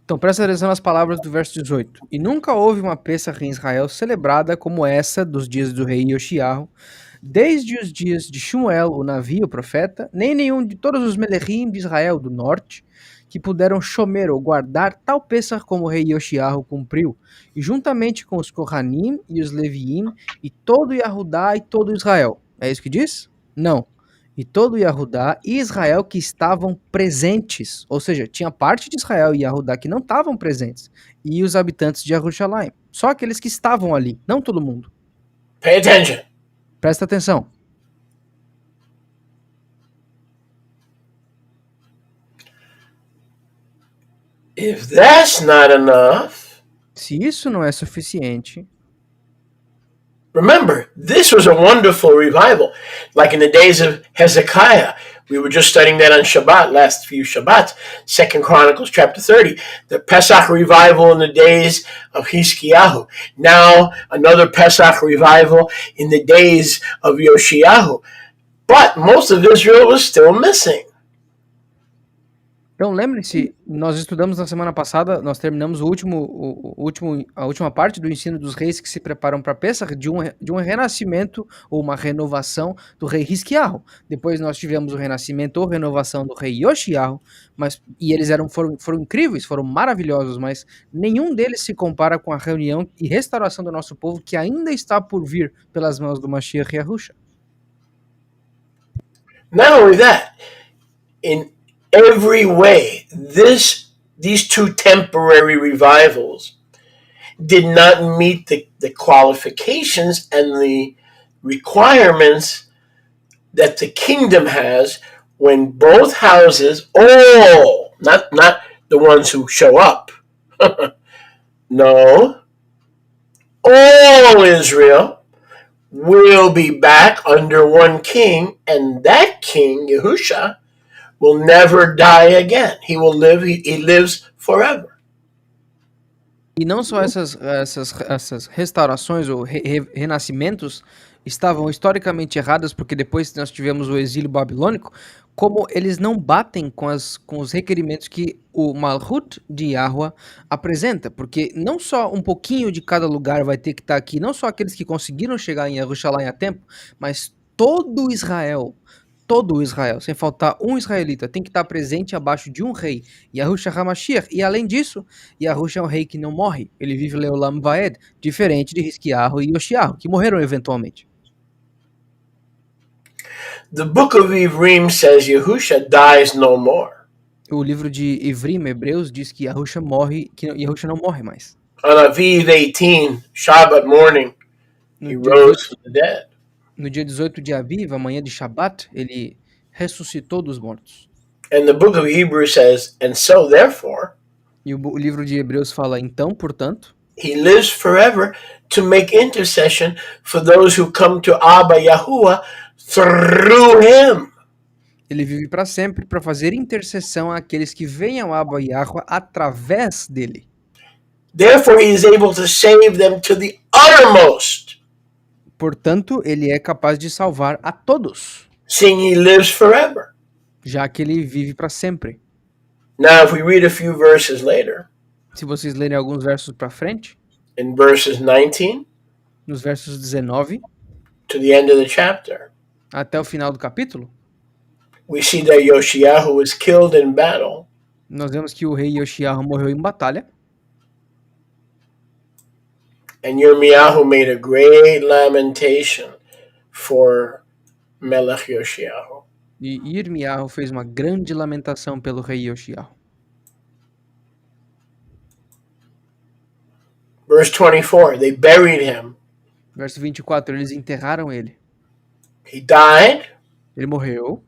Então presta atenção nas palavras do verso 18. E nunca houve uma Pesach em Israel celebrada como essa dos dias do rei Yoshiahu, desde os dias de Shmuel, o Navi, o profeta, nem nenhum de todos os Melechim de Israel do norte, que puderam chomer ou guardar tal Pesach como o rei Yoshiahu cumpriu, e juntamente com os Kohanim e os Leviim, e todo Yahudá e todo Israel. É isso que diz? Não. E todo Yahudá e Israel que estavam presentes, ou seja, tinha parte de Israel e Yahudá que não estavam presentes, e os habitantes de Jerusalém, só aqueles que estavam ali, não todo mundo. Pay attention. Presta atenção. If that's not enough, Se isso não é suficiente, remember, this was a wonderful revival. Like in the days of Hezekiah. We were just studying that on Shabbat, last few Shabbats. 2 Chronicles chapter 30. The Pesach revival in the days of Hiskiyahu. Now, another Pesach revival in the days of Yoshiyahu. But most of Israel was still missing. então lembre-se, nós estudamos na semana passada, nós terminamos a última parte do ensino dos reis que se preparam para Pessah, de um renascimento ou uma renovação do rei Hisquiarro. Depois nós tivemos o renascimento ou renovação do rei Yoshiarro, e eles foram incríveis, foram maravilhosos, mas nenhum deles se compara com a reunião e restauração do nosso povo que ainda está por vir pelas mãos do Mashiach Yahusha. Not only that, in every way, these two temporary revivals did not meet the qualifications and the requirements that the kingdom has when both houses, all, not the ones who show up, no, all Israel will be back under one king, and that king, Yahusha, will never die again. He will live, he lives forever. E não só essas restaurações ou renascimentos estavam historicamente erradas, porque depois nós tivemos o exílio babilônico, como eles não batem com os requerimentos que o Malhut de Yahweh apresenta, porque não só um pouquinho de cada lugar vai ter que estar aqui, não só aqueles que conseguiram chegar em Jerusalém a tempo, mas todo Israel, sem faltar um israelita, tem que estar presente abaixo de um rei, Yahushua HaMashiach. E além disso, Yahushua é um rei que não morre, ele vive Leolam Vaed, diferente de Hisquiarro e Yoshiarro, que morreram eventualmente. The book of Ivrim says Yahusha dies no more. O livro de Ivrim, Hebreus, diz que Yahushua não morre mais. On Aviv 18, Shabbat morning, he rose from the dead. No dia 18 de Aviv, amanhã de Shabbat, ele ressuscitou dos mortos. And the book of Hebrews says, and so therefore, e o livro de Hebreus fala, então, portanto, he lives forever to make intercession for those who come to Abba Yahuwah through him. Ele vive para sempre para fazer intercessão àqueles que vêm ao Abba Yahuwah através dele. Therefore he is able to save them to the uttermost. Portanto, ele é capaz de salvar a todos. Seeing he lives forever. Já que ele vive para sempre. Now, if we read a few verses later, se vocês lerem alguns versos para frente, in verses 19, nos versos 19, to the end of the chapter, até o final do capítulo, we see that Yoshiyahu was killed in battle. Nós vemos que o rei Yoshiyahu morreu em batalha. And Yirmiyahu made a great lamentation for Melech Yoshiyahu. E Yirmiyahu fez uma grande lamentação pelo rei Yoshiyahu. Verse 24, they buried him. Verso 24, eles enterraram ele. He died. Ele morreu.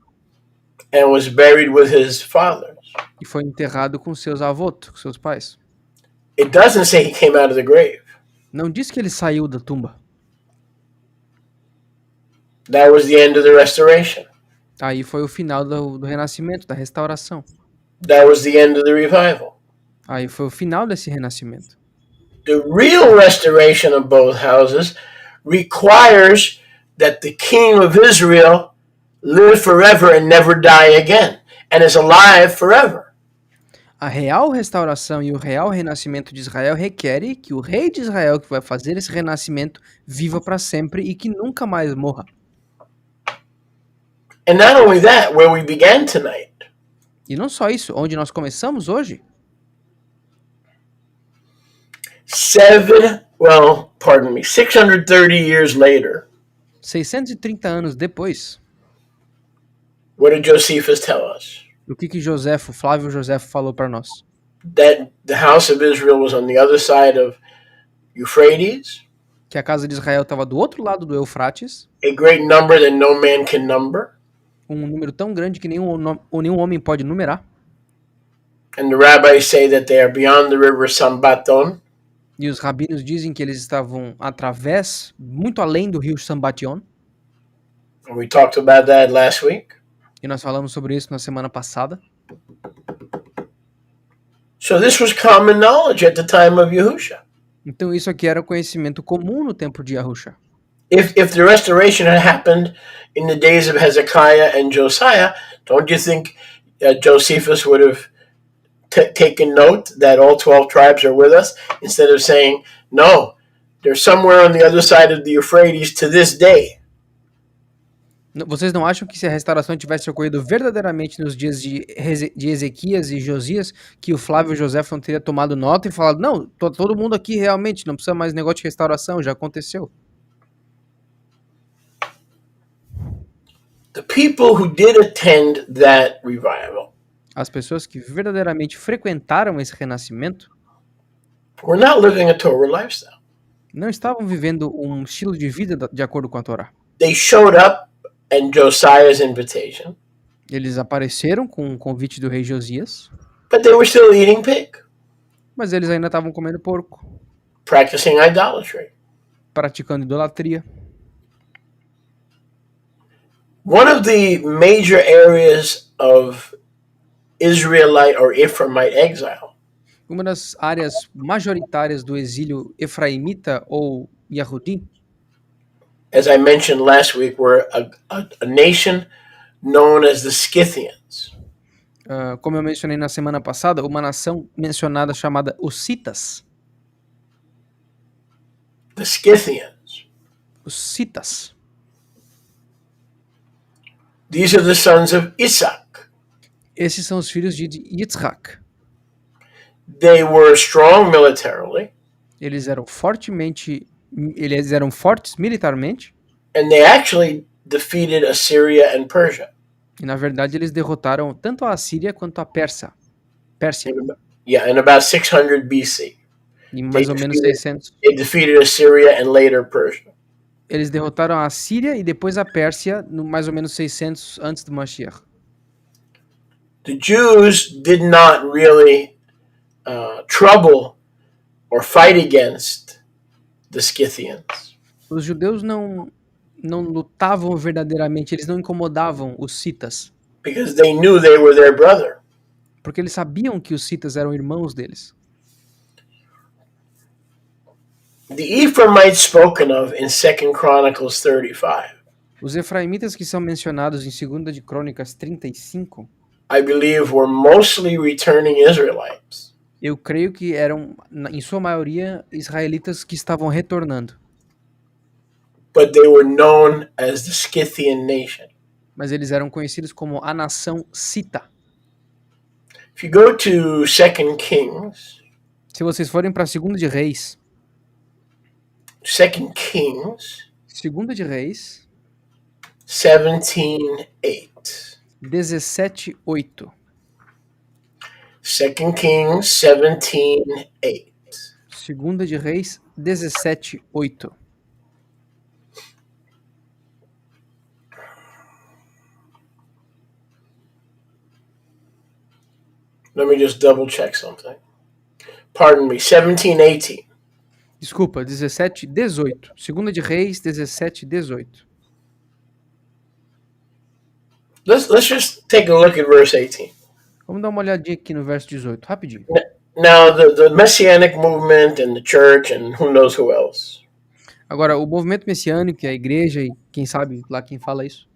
And was buried with his fathers. E foi enterrado com seus avós, com seus pais. It doesn't say he came out of the grave. Não diz que ele saiu da tumba. That was the end of the restoration. Aí foi o final do renascimento, da restauração. That was the end of the revival. Aí foi o final desse renascimento. The real restoration of both houses requires that the king of Israel live forever and never die again, and is alive forever. A real restauração e o real renascimento de Israel requer que o rei de Israel que vai fazer esse renascimento viva para sempre e que nunca mais morra. And not only that, where we began tonight. E não só isso, onde nós começamos hoje. 630 years later. 630 anos depois. What did Josephus tell us? O que Flávio Josefo falou para nós? That the house of Israel was on the other side of Euphrates, Que a casa de Israel estava do outro lado do Eufrates, a great number that no man can number. número tão grande que nenhum homem pode numerar. And the rabbis say that they are beyond the river Sambaton. E os rabinos dizem que eles estavam muito além do rio Sambation. And we talked about that last week. E nós falamos sobre isso na semana passada. So this was common knowledge at the time of Yahusha. Então isso aqui era conhecimento comum no tempo de Yahusha. If the restoration had happened in the days of Hezekiah and Josiah, don't you think Josephus would have taken note that all 12 tribes are with us, instead of saying, no, they're somewhere on the other side of the Euphrates to this day? Vocês não acham que se a restauração tivesse ocorrido verdadeiramente nos dias de Ezequias e Josias, que o Flávio José não teria tomado nota e falado, não, todo mundo aqui realmente não precisa mais negócio de restauração, já aconteceu? The people who did attend that revival As pessoas que verdadeiramente frequentaram esse renascimento were not living a Torah lifestyle. não estavam vivendo um estilo de vida de acordo com a Torá. They showed up at Josiah's invitation. Eles apareceram com o convite do rei Josias, but they were still eating pig, mas eles ainda estavam comendo porco, practicing idolatry. praticando idolatria. One of the major areas of Israelite or Ephraimite exile Uma das áreas majoritárias do exílio efraimita ou Yahudi, as I mentioned last week, were a nation known as the Scythians. Como eu mencionei na semana passada, uma nação mencionada chamada os Citas. The Scythians. Os Citas. These are the sons of Isaac. Esses são os filhos de Yitzhak. They were strong militarily. Eles eram fortes militarmente. And they actually defeated Assyria and Persia. E na verdade eles derrotaram tanto a Assíria quanto a Pérsia. Yeah, in about 600 BC. Em mais ou menos 600. They defeated Assyria and later Persia. Eles derrotaram a Síria e depois a Pérsia no mais ou menos 600 antes do Mashiach. The Jews did not really trouble or fight against the Scythians. Os judeus não lutavam verdadeiramente, eles não incomodavam os citas. Because they knew they were their brother. Porque eles sabiam que os citas eram irmãos deles. The Ephraimites spoken of in 2 Chronicles 35. Os efraimitas que são mencionados em 2 de Crônicas 35, I believe were mostly returning Israelites. Eu creio que eram, em sua maioria, israelitas que estavam retornando. But they were known as the Scythian nation. Mas eles eram conhecidos como a nação cita. If you go to 2 Kings, se vocês forem para 2 de Reis, 2 Kings 2 de Reis 17:8. 17:8. 2 Kings 17:8. 2 de Reis 17:8. Let me just double check something. Pardon me, 17:18. Desculpa, 17:18. 2 de Reis 17:18. Let's just take a look at verse 18. Vamos dar uma olhadinha aqui no verso 18, rapidinho. Now, the Messianic movement and the church and who knows who else. Agora, o movimento messiânico, a igreja e quem sabe lá quem fala isso,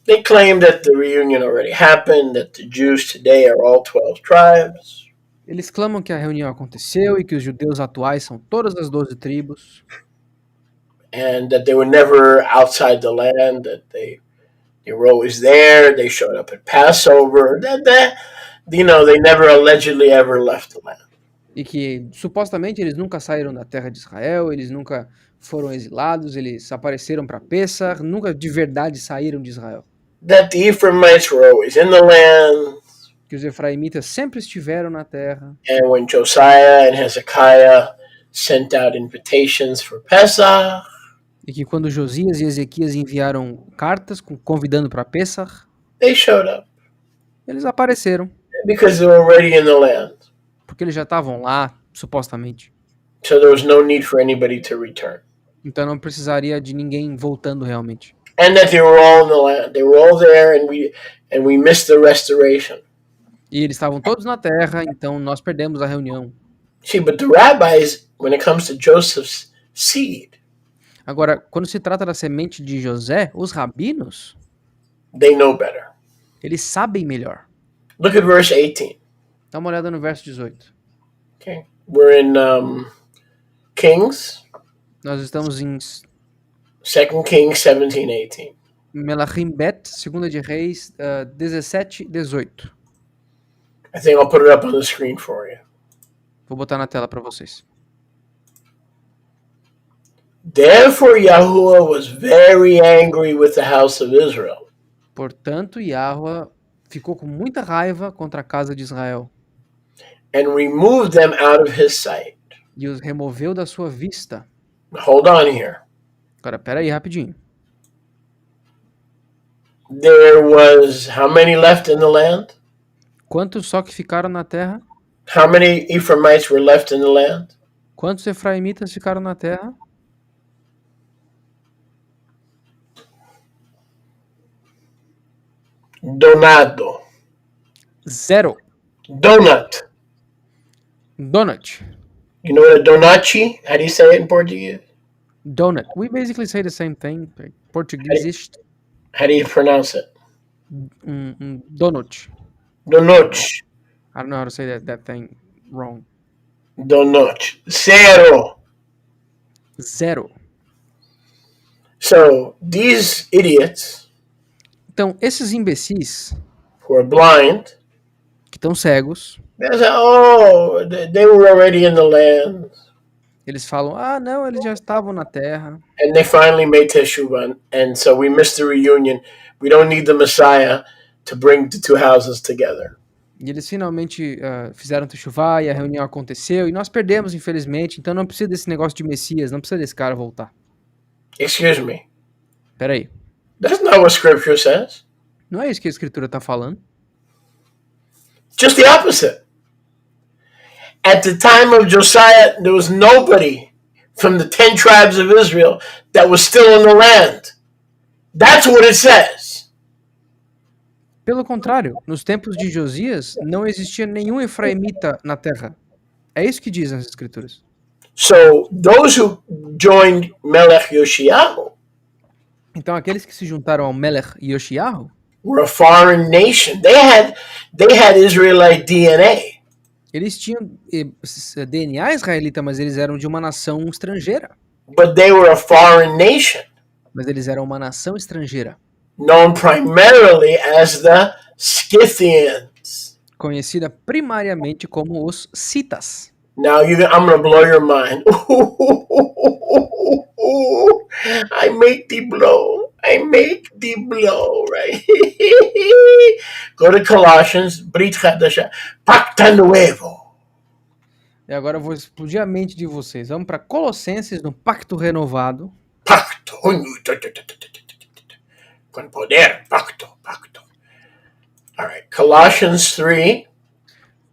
They claim that the reunion already happened, that the Jews today are all 12 tribes. eles clamam que a reunião aconteceu e que os judeus atuais são todas as 12 tribos. And that they were never outside the land, that they were always there, they showed up at Passover, they never allegedly ever left the land. E que supostamente eles nunca saíram da terra de Israel, eles nunca foram exilados, eles apareceram para Pessah, nunca de verdade saíram de Israel. that the Ephraimites were always in the land. Que os efraimitas sempre estiveram na terra. And when Josiah and Hezekiah sent out invitations for Pesach, E que quando Josias e Ezequias enviaram cartas convidando para Pessah, they showed up eles apareceram. because they were already in the land. Porque eles já estavam lá, supostamente. So there was no need for anybody to return. Então não precisaria de ninguém voltando realmente. And that they were all in the land. They were all there, and we missed the restoration. E eles estavam todos na terra, então nós perdemos a reunião. See, but the rabbis, when it comes to Joseph's seed, Agora, quando se trata da semente de José, os rabinos, they know better. eles sabem melhor. Look at verse 18. Dá uma olhada no verso 18. Okay, we're in Kings. Nós estamos em 2 Kings 17:18. Melachim Bet, 2 de Reis 17, 18. I think I'll put it up on the screen for you. Vou botar na tela para vocês. Therefore Yahuwah was very angry with the house of Israel. Portanto, Yahuwah ficou com muita raiva contra a casa de Israel And removed them out of his sight. e os removeu da sua vista. Hold on here. Agora, pera aí, rapidinho. There was how many left in the land? Quantos só que ficaram na terra? How many Ephraimites were left in the land? Quantos efraimitas ficaram na terra? Donado. 0. Donut. Donut. You know what a donachi? How do you say it in Portuguese? Donut. We basically say the same thing. Like Portuguese. How do you pronounce it? Donut. Donut. I don't know how to say that thing wrong. Donut. Zero. 0. So these idiots Então, esses imbecis who are blind, que estão cegos, they say, oh, they were already in the land. eles falam, não, eles já estavam na terra. And they finally made Teshuvah, and so we missed the reunion. We don't need the Messiah to bring the two houses together. E eles finalmente fizeram Teshuvah e a reunião aconteceu. E nós perdemos, infelizmente. Então não precisa desse negócio de Messias. Não precisa desse cara voltar. Excuse me. Peraí. That's not what Scripture says. Não é isso que a Escritura está falando. Just the opposite. At the time of Josiah, there was nobody from the 10 tribes of Israel that was still in the land. That's what it says. Pelo contrário, nos tempos de Josias, não existia nenhum efraimita na terra. É isso que dizem as Escrituras. So those who joined Melech Yoshiyahu Então aqueles que se juntaram ao Melech e Yoshiyahu were a foreign nation. They had Israelite DNA. eles tinham DNA israelita, mas eles eram de uma nação estrangeira. But they were a foreign nation, Mas eles eram uma nação estrangeira, known primarily as the Scythians. conhecida primariamente como os citas. Now I'm going to blow your mind. I make the blow, right? Go to Colossians, Brit Chadasha, Pacta Nuevo. E agora eu vou explodir a mente de vocês. Vamos para Colossenses, no Pacto Renovado. Pacto. Con poder, pacto. All right, Colossians 3.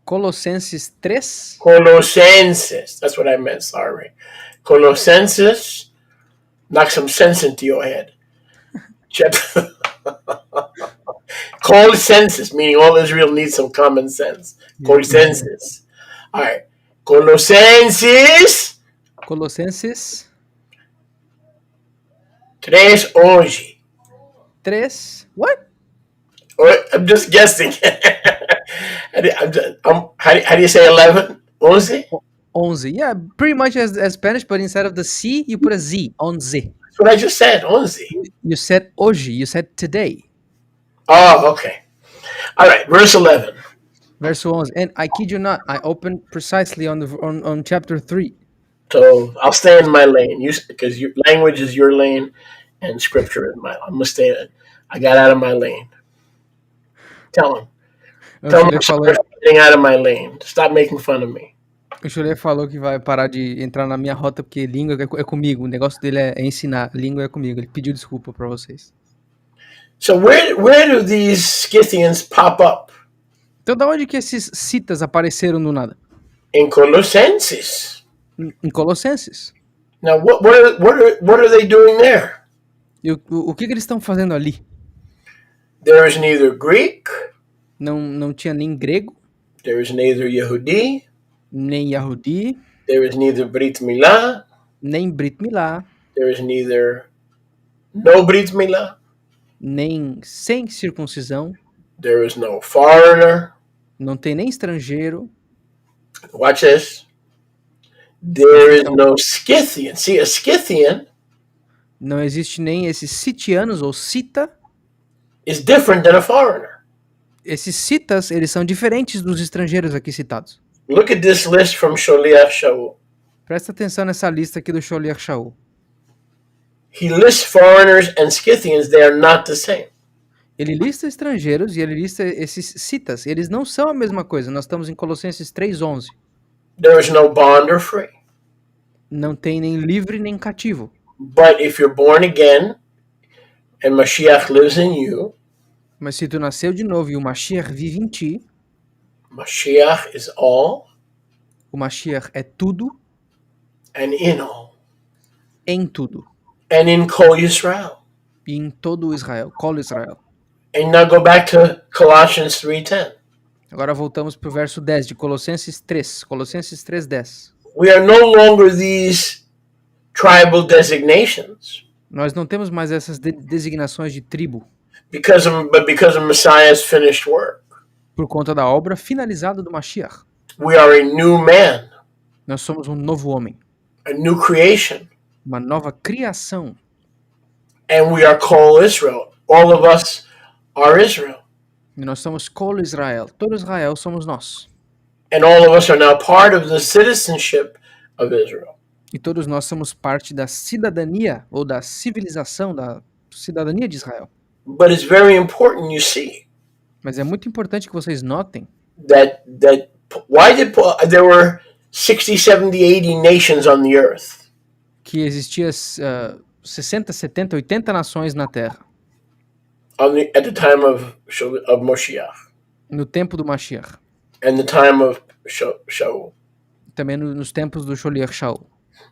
Colossenses 3. Colossenses. That's what I meant, sorry. Colossenses. Knock some sense into your head. Colossenses, meaning all Israel needs some common sense. Colossenses. All right. Colossenses. 3 hoje. 3. What? I'm just guessing. How do you say 11? 11? 11. Yeah, pretty much as Spanish, but instead of the C, you put a Z. 11. That's what I just said. 11. You said hoje. You said today. Oh, okay. All right. Verse 11. Verse 11. And I kid you not, I opened precisely on chapter 3. So I'll stay in my lane, because your language is your lane, and scripture is mine. I'm gonna stay in it. I got out of my lane. Tell him. O Tell him Chulé I'm falou, sorry for getting out of my lane. Stop making fun of me. o Chulé falou que vai parar de entrar na minha rota porque língua é comigo. O negócio dele é ensinar. Língua é comigo. Ele pediu desculpa pra vocês. So where do these Scythians pop up? Então, da onde que esses citas apareceram do nada? In Colossenses. Em Colossenses. Now, what are they doing there? E o que eles estão fazendo ali? There is neither Greek, Não tinha nem grego, there is neither Yehudi, nem Yahudi, there is neither Brit Milah, nem Brit Milá, there is neither no Brit Milah, nem sem circuncisão, there is no foreigner. não tem nem estrangeiro. Watch this. There is no Scythian. See, a Scythian Não existe nem esses sitianos ou cita. is different than a foreigner. Esses citas, eles são diferentes dos estrangeiros aqui citados. Look at this list from Sholiach Shaul. Presta atenção nessa lista aqui do Sholiach Shaul. He lists foreigners and Scythians. They are not the same. Ele lista estrangeiros e ele lista esses citas. Eles não são a mesma coisa. Nós estamos em Colossenses 3:11. There is no bond or free. Não tem nem livre nem cativo. But if you're born again and Mashiach lives in you, Mas se tu nasceu de novo e o Mashiach vive em ti, Mashiach is all o Mashiach é tudo and in all em tudo. and in Kol Yisrael. E em todo o Israel, Kol Israel. And now go back to Colossians 3:10. Agora voltamos para o verso 10 de Colossenses 3. Colossenses 3:10. We are no longer these tribal designations Nós não temos mais essas designações de tribo because of Messiah's finished work. por conta da obra finalizada do Mashiach. We are a new man, Nós somos um novo homem, a new creation, uma nova criação. and we are Kol Israel. All of us are Israel. E nós somos Kol Israel. Todo Israel somos nós. And all of us are now part of the citizenship of Israel. E todos nós somos parte da cidadania ou da civilização, da cidadania de Israel. But it's very important you see Mas é muito importante que vocês notem that why did there were 60, 70, 80 nations on the earth. que existia 60, 70, 80 nações na Terra At the time of Moshiach no tempo do Mashiach. and the time of Shaul. Também nos tempos do Sholiach Shaul.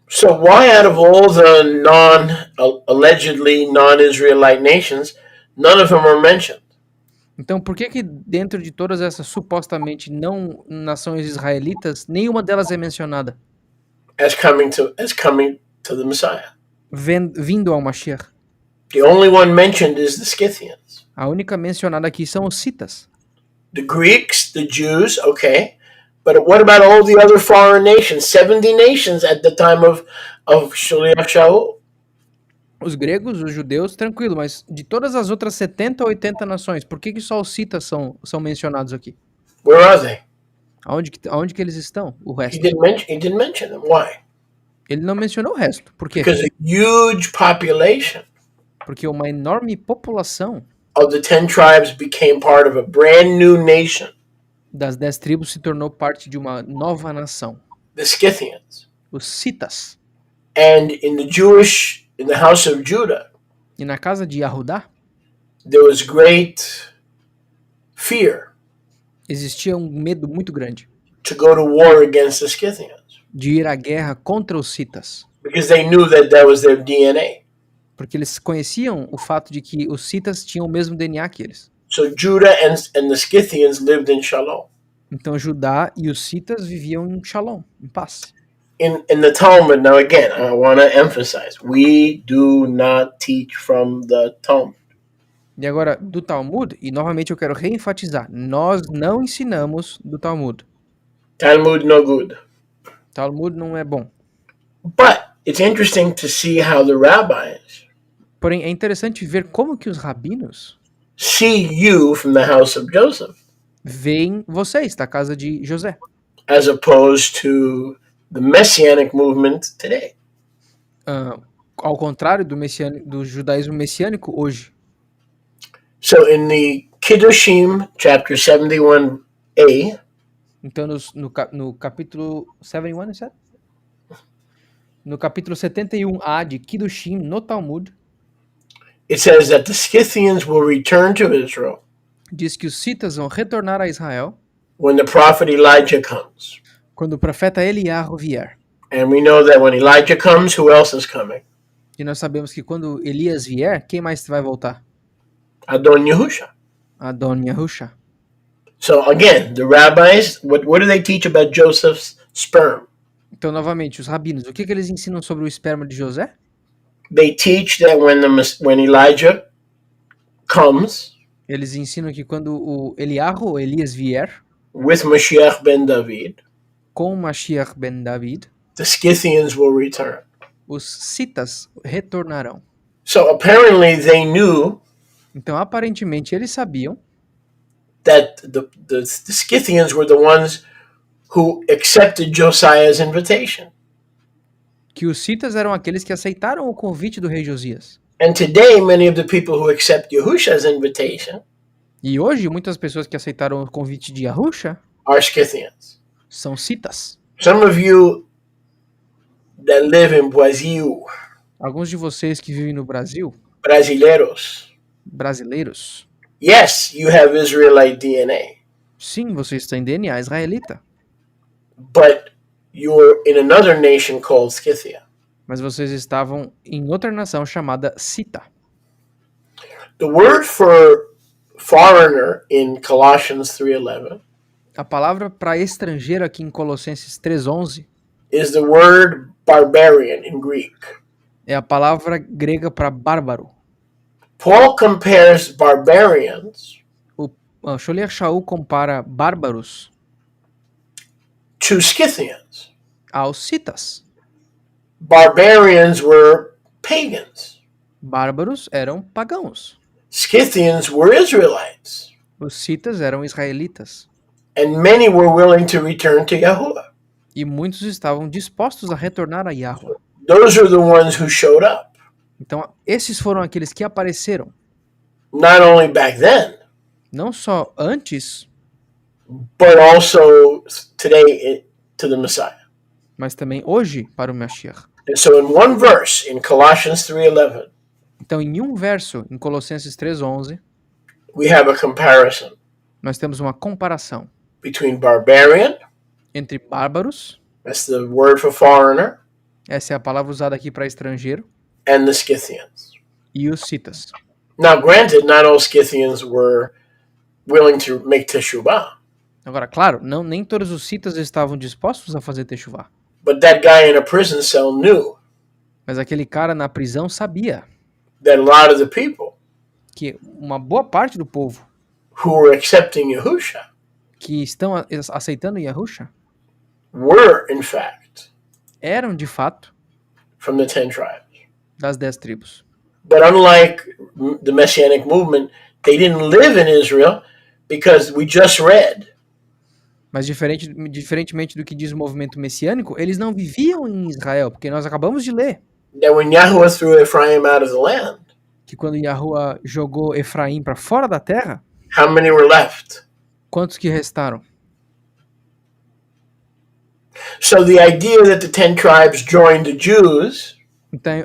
So why out of all the allegedly non-Israelite nations, none of them are mentioned? Então, por que dentro de todas essas supostamente não nações israelitas, nenhuma delas é mencionada As coming to the Messiah. vindo ao Mashiach? The only one mentioned is the Scythians. A única mencionada aqui são os citas. The Greeks, the Jews, okay. But what about all the other foreign nations? 70 nations at the time of Sholiach Shaul. Os gregos, os judeus, tranquilo, mas de todas as outras 70 ou 80 nações, por que só os citas são mencionados aqui? Where are they? Aonde que eles estão? O He resto. didn't mention them. Why? Ele não mencionou o resto. Por quê? Because a huge population Porque uma enorme população of the 10 tribes became part of a brand new nation, das 10 tribos se tornou parte de uma nova nação, the Scythians. os citas. And in the house of Judah, E na casa de Yahudá there was great fear existia um medo muito grande to go to war against the Scythians de ir à guerra contra os citas, because they knew that was their DNA. porque eles conheciam o fato de que os citas tinham o mesmo DNA que eles. So Judah and the Scythians lived in Shalom. Então Judá e os citas viviam em Shalom, em paz. In the Talmud, now again, I want to emphasize, we do not teach from the Talmud. E agora, do Talmud, e novamente eu quero reenfatizar, nós não ensinamos do Talmud. Talmud no good. Talmud não é bom. But it's interesting to see how the rabbis Porém, é interessante ver como que os rabinos see you from the house of Joseph, veem vocês da casa de José, as opposed to the Messianic movement today. ao contrário do judaísmo messiânico hoje. So in the Kiddushim, chapter 71a, Então, no capítulo 71, certo? No capítulo 71a de Kiddushim, no Talmud, it says that the Scythians will return to Israel diz que os citas vão retornar a Israel when the prophet Elijah comes. quando o profeta Eliarro vier. And we know that when Elijah comes, who else is coming? E nós sabemos que quando Elias vier, quem mais vai voltar? Adon Yehusha. Adon Yahusha. So again, the rabbis, what do they teach about Joseph's sperm? Então, novamente, os rabinos, o que eles ensinam sobre o esperma de José? They teach that when Elijah comes Eles ensinam que quando o Eliarro ou Elias vier, with Mashiach ben David, com Mashiach ben David, the Scythians will return. os citas retornarão. So apparently they knew Então, aparentemente, eles sabiam that the Scythians were the ones who accepted Josiah's invitation. que os citas eram aqueles que aceitaram o convite do rei Josias. And today, many of the people who accept Yehusha's invitation E hoje, muitas pessoas que aceitaram o convite de Yahusha are Scythians. são citas. Some of you that live in Brazil, Alguns de vocês que vivem no Brasil, brasileiros, brasileiros, yes, you have Israelite DNA, sim, vocês têm DNA israelita, but you're in another nation called Scythia. mas vocês estavam em outra nação chamada Cita. The word for foreigner in Colossians 3:11 A palavra para estrangeiro aqui em Colossenses 3:11 is the word barbarian in Greek. é a palavra grega para bárbaro. Paul compares barbarians O Sholiach Shaul compara bárbaros to Scythians. aos citas. Barbarians were pagans. Bárbaros eram pagãos. Scythians were Israelites. Os citas eram israelitas. And many were willing to return to Yahuwah. E muitos estavam dispostos a retornar a Yahweh. Those are the ones who showed up. Então, esses foram aqueles que apareceram, Not only back then, não só antes, but also today to the Messiah. mas também hoje para o Mashiach. And so in one verse in Colossians 3:11, Então, em um verso, em Colossenses 3:11, we have a comparison nós temos uma comparação between barbarian, entre bárbaros, that's the word for foreigner, essa é a palavra usada aqui para estrangeiro, and the Scythians. e os citas. Now, granted, not all Scythians were willing to make teshuvah, Agora, claro, nem todos os citas estavam dispostos a fazer techuvá, but that guy in a prison cell knew mas aquele cara na prisão sabia that a lot of the people que uma boa parte do povo who were accepting Yahusha que estão aceitando Yahusha were, in fact, eram, de fato, from the 10 tribes. das 10 tribos. But unlike the Messianic movement, they didn't live in Israel because we just read Mas diferentemente do que diz o movimento messiânico, eles não viviam em Israel, porque nós acabamos de ler that when Yahuwah threw Ephraim out of the land, que quando Yahuwah jogou Efraim para fora da terra, how many were left? quantos que restaram? So the idea that the 10 tribes joined the Jews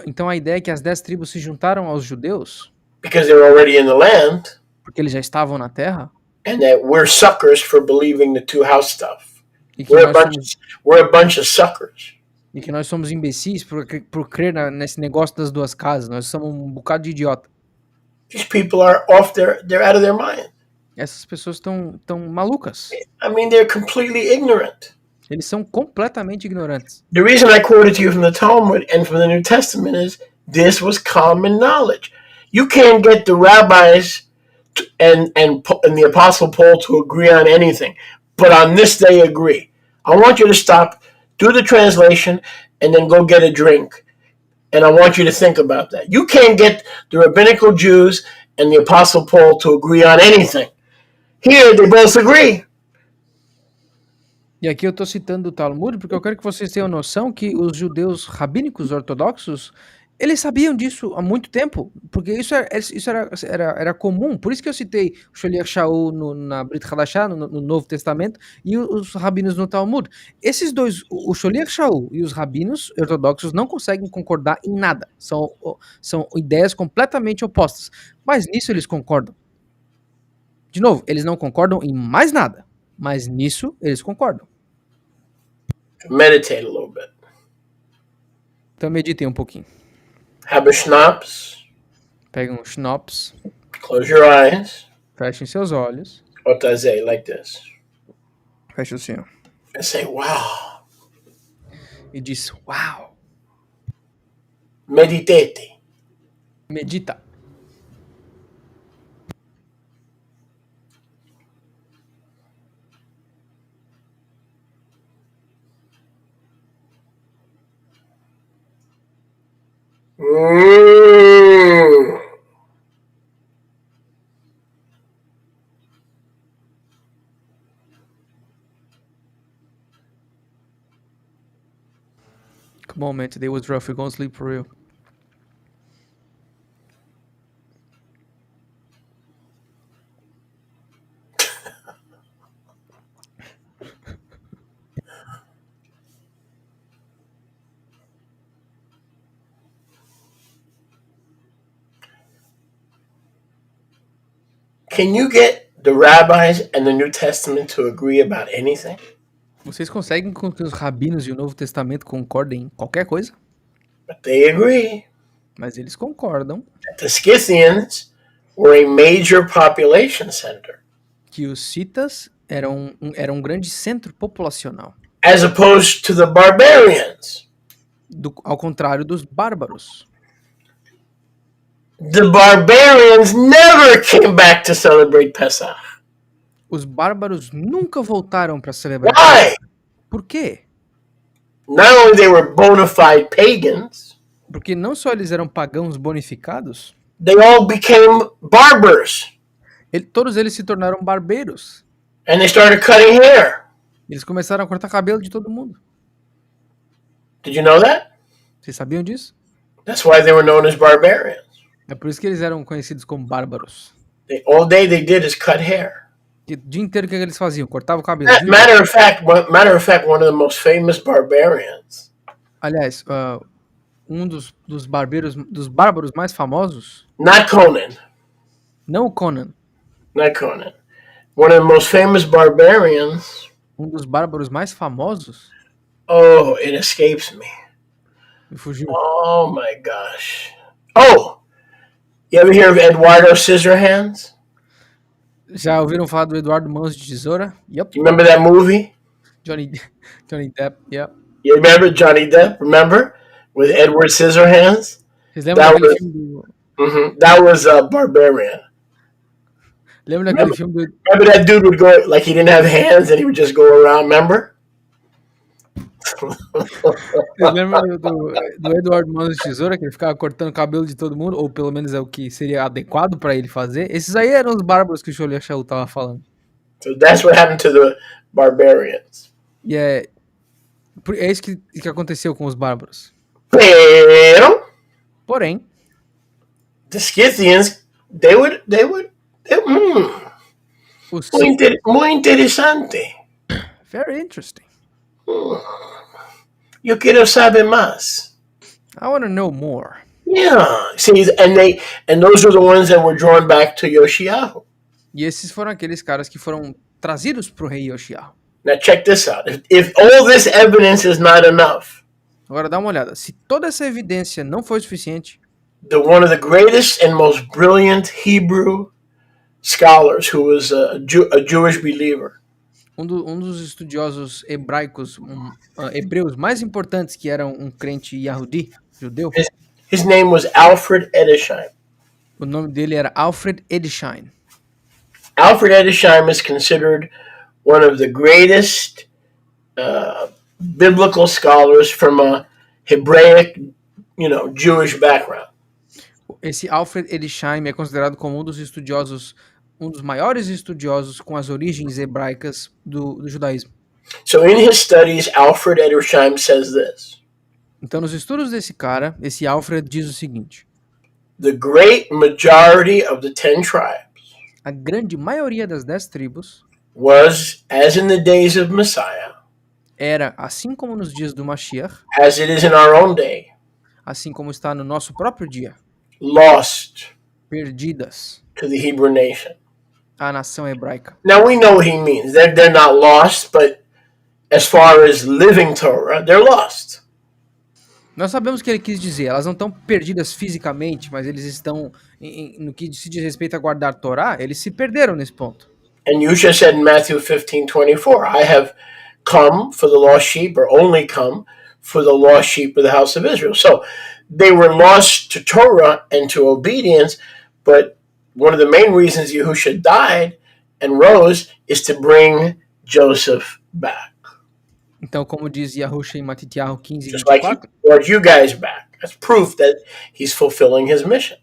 Então a ideia é que as 10 tribos se juntaram aos judeus, because they were already in the land, porque eles já estavam na terra, and that we're suckers for believing the two house stuff. e que, We're a bunch of suckers. nós somos imbecis por crer nesse negócio das duas casas. Nós somos um bocado de idiota. These people are they're out of their mind. Essas pessoas estão malucas. I mean, they're completely ignorant. Eles são completamente ignorantes. The reason I quoted to you from the Talmud and from the New Testament is this was common knowledge. You can't get the rabbis and the Apostle Paul to agree on anything, but on this they agree. I want you to stop, do the translation, and then go get a drink. And I want you to think about that. You can't get the rabbinical Jews and the Apostle Paul to agree on anything. Here they both agree. E aqui eu estou citando o Talmud porque eu quero que vocês tenham noção que os judeus rabínicos ortodoxos, Eles sabiam disso há muito tempo, porque isso era comum. Por isso que eu citei o Sholiach Shaul na Brit Hadashah, no Novo Testamento, e os rabinos no Talmud. Esses dois, o Sholiach Shaul e os rabinos ortodoxos, não conseguem concordar em nada. São ideias completamente opostas. Mas nisso eles concordam. De novo, eles não concordam em mais nada. Mas nisso eles concordam. Meditate a little bit. Então meditem um pouquinho. Have a schnapps. Peguem um schnapps. Close your eyes. Fechem seus olhos. Otazé, like this. Feche assim, ó. And say, wow. E diz, uau. Meditate. Medita. Come on, man. Today was rough. We're gonna sleep for real. Can you get the rabbis and the New Testament to agree about anything? Vocês conseguem com que os rabinos e o Novo Testamento concordem em qualquer coisa? But they agree Mas eles concordam that the Scythians were a major population center, que os citas eram um grande centro populacional. as opposed to the barbarians. Ao contrário dos bárbaros. The barbarians never came back to celebrate Pesach. Os bárbaros nunca voltaram para celebrar. Why? Por quê? Not only they were bona fide pagans, Porque não só eles eram pagãos bonificados, they all became barbers. Todos eles se tornaram barbeiros. And they started cutting hair. Eles começaram a cortar cabelo de todo mundo. Did you know that? Vocês sabiam disso? That's why they were known as barbarians. É por isso que eles eram conhecidos como bárbaros. All day they did is cut hair. O dia inteiro o que eles faziam? Cortavam o cabelo. Matter of fact, one of the most famous barbarians. Aliás, um dos bárbaros mais famosos. Not Conan. Não o Conan. Not Conan. One of the most famous barbarians. Um dos bárbaros mais famosos. Oh, it escapes me. Me fugiu. Oh my gosh. Oh, you ever hear of Eduardo Scissorhands? Já ouviram falar do Eduardo Mãos de Tesoura? Yep. You remember that movie? Johnny Depp, yep. You remember Johnny Depp? Remember with Edward Scissorhands? Vocês lembram daquele filme do... That was Barbarian. Lembra daquele filme do... Remember that dude would go like he didn't have hands and he would just go around. Remember? Vocês lembram do Eduardo Mãos de Tesoura, que ele ficava cortando o cabelo de todo mundo, ou pelo menos é o que seria adequado para ele fazer? Esses aí eram os bárbaros que o Sholiach Shaul tava falando. So that's what happened to the barbarians. E é isso que aconteceu com os bárbaros. Porém, the Scythians, they would muy interesante. Very interesting. Yo quiero saber más. I want to know more. Yeah. See, and those were the ones that were drawn back to Yoshiyahu. E esses foram aqueles caras que foram trazidos pro rei Yoshiyahu. Now check this out. If all this evidence is not enough, agora dá uma olhada. Se toda essa evidência não foi suficiente, one of the greatest and most brilliant Hebrew scholars, who was a Jewish believer, um dos estudiosos hebreus mais importantes, que era um crente Yahudi, judeu. His name was Alfred Edesheim. O nome dele era Alfred Edesheim. Alfred Edesheim is considered one of the greatest biblical scholars from a Hebraic, Jewish background. Esse Alfred Edesheim é considerado como um dos maiores estudiosos com as origens hebraicas do judaísmo. So in his studies, Alfred Edesheim says this. Então, nos estudos desse cara, esse Alfred diz o seguinte: the great majority of the 10 tribes a grande maioria das 10 tribos was, as in the days of Messiah, era, assim como nos dias do Mashiach, as it is in our own day, assim como está no nosso próprio dia, lost perdidas to the Hebrew nation. à nação hebraica. Now we know what he means. They're not lost, but as far as living Torah, they're lost. Nós sabemos o que ele quis dizer. Elas não estão perdidas fisicamente, mas eles estão, no que se diz respeito a guardar a Torá, eles se perderam nesse ponto. And Yeshua said in Matthew 15:24, I have come for the lost sheep, or only come for the lost sheep of the house of Israel. So they were lost to Torah and to obedience, but one of the main reasons Yahushua died and rose is to bring Joseph back. Então, como diz Yahushua em Matitiahu 15, Just like he 24, brought you guys back. That's proof that he's fulfilling his mission.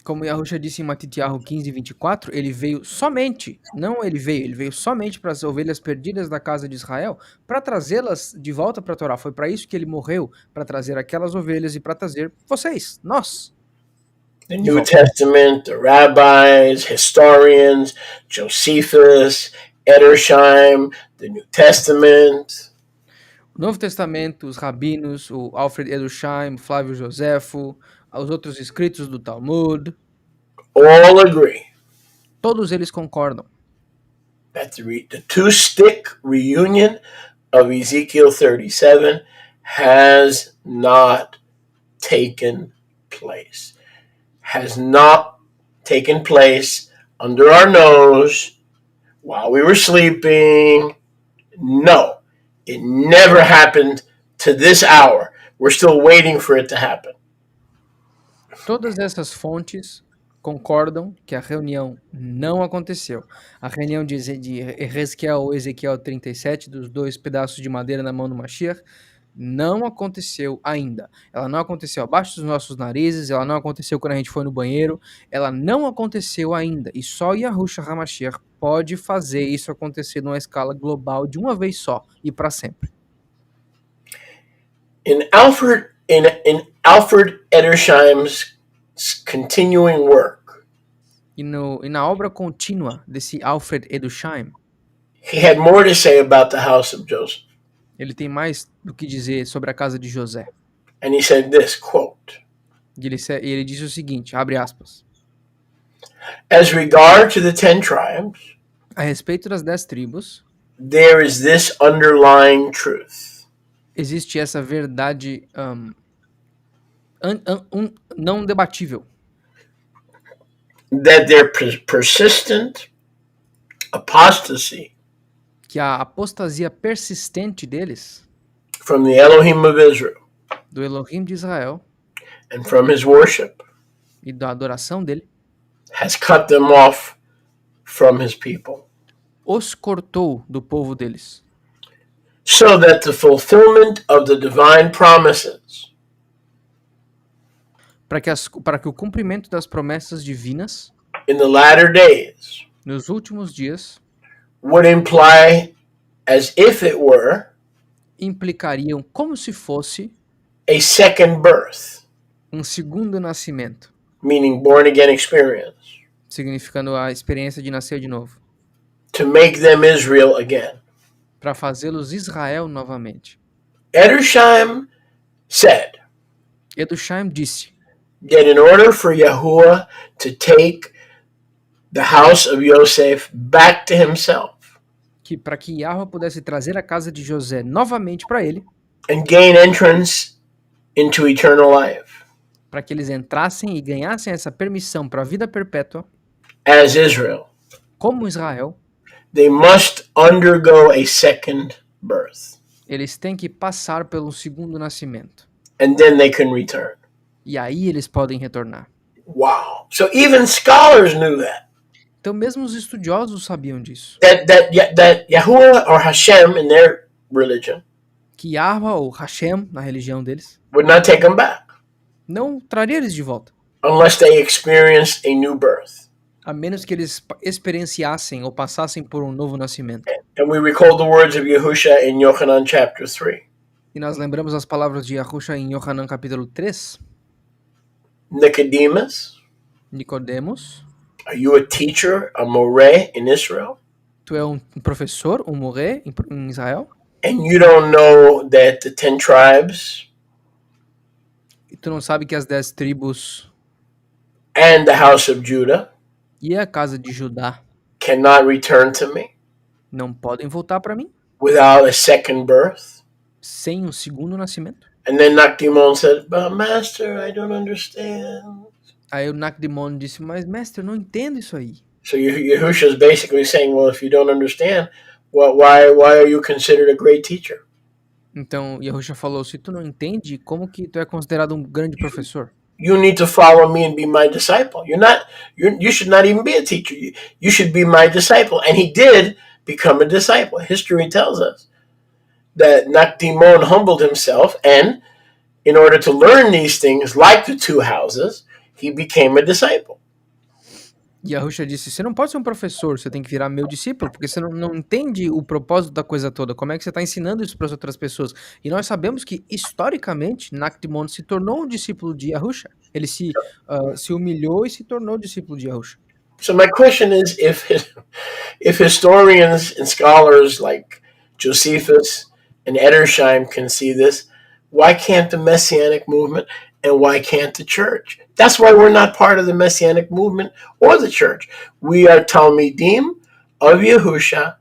como Yahushua disse em Matitiahu 15, 24, ele veio somente, não ele veio somente para as ovelhas perdidas da casa de Israel, para trazê-las de volta para a Torá. Foi para isso que ele morreu, para trazer aquelas ovelhas e para trazer vocês, nós. The New Testament, the rabbis, historians, Josephus, Edersheim, the New Testament. O Novo Testamento, os rabinos, o Alfred Edersheim, o Flávio Joséfo, os outros escritos do Talmud, all agree todos eles concordam that the two-stick reunion of Ezekiel 37 has not taken place. Has not taken place under our nose while we were sleeping. No, it never happened to this hour. We're still waiting for it to happen. Todas essas fontes concordam que a reunião não aconteceu. A reunião de Ezequiel ou Ezequiel 37, dos dois pedaços de madeira na mão do Mashiach, não aconteceu ainda. Ela não aconteceu abaixo dos nossos narizes, ela não aconteceu quando a gente foi no banheiro, ela não aconteceu ainda. E só Yahushua HaMashiach pode fazer isso acontecer numa escala global de uma vez só e para sempre. In Alfred Edersheim's continuing work, E na obra contínua desse Alfred Edersheim, he had more to say about the house of Joseph. ele tem mais do que dizer sobre a casa de José. And he said this, quote, E ele diz o seguinte, abre aspas, as regard to the 10 tribes, a respeito das 10 tribos, there is this underlying truth. Existe essa verdade não debatível. That their persistent apostasy Que a apostasia persistente deles, from the Elohim of Israel do Elohim de Israel, and from his worship e da adoração dele, has cut them off from his people. os cortou do povo deles. So that the fulfillment of the divine promises Para que o cumprimento das promessas divinas in the latter days nos últimos dias would imply, as if it were, implicariam como se fosse a second birth, segundo nascimento, meaning born again experience, significando a experiência de nascer de novo, to make them Israel again. para fazê-los Israel novamente. Edersheim said Edersheim disse that in order for Yahuwah to take the house of Yosef back to himself que para que Yahweh pudesse trazer a casa de José novamente para ele, and gain entrance into eternal life para que eles entrassem e ganhassem essa permissão para a vida perpétua, as Israel, como Israel, they must undergo a second birth, eles têm que passar pelo segundo nascimento. and then they can return. E aí eles podem retornar. Wow. So even scholars knew that. Então mesmo os estudiosos sabiam disso. That Yahuwah or Hashem in their religion Que Yahweh ou Hashem, na religião deles, would not take them back não traria eles de volta, unless they experienced a new birth. a menos que eles experienciassem ou passassem por um novo nascimento. And we recall the words of Yahushua in Yochanan chapter 3. E nós lembramos as palavras de Yahusha em Yohanan capítulo 3. Nicodemus, Nicodemos, are you a teacher, a moreh in Israel? tu é um professor, um moré em Israel? And you don't know that the 10 tribes E tu não sabe que as 10 tribos and the house of Judah e a casa de Judá cannot return to me não podem voltar para mim without a second birth? sem um segundo nascimento? And then Nakdimon said, but Master, I don't understand. Aí o Nakdimon disse, mas mestre, eu não entendo isso aí. So Yahusha is basically saying, well, if you don't understand, why are you considered a great teacher? Então Yahusha falou, se tu não entende, como que tu é considerado um grande professor? You need to follow me and be my disciple. You should not even be a teacher. You should be my disciple. And he did become a disciple. History tells us that Nakdimon humbled himself, and in order to learn these things, like the 2 houses, he became a disciple. Yahusha disse, você não pode ser um professor, você tem que virar meu discípulo, porque você não entende o propósito da coisa toda, como é que você está ensinando isso para as outras pessoas. E nós sabemos que, historicamente, Nakdimon se tornou um discípulo de Yahusha. Ele se humilhou e se tornou discípulo de Yahusha. So my question is, if historians and scholars like Josephus and Edersheim can see this, why can't the Messianic movement and why can't the church? That's why we're not part of the Messianic movement or the church. We are Talmidim of Yahusha,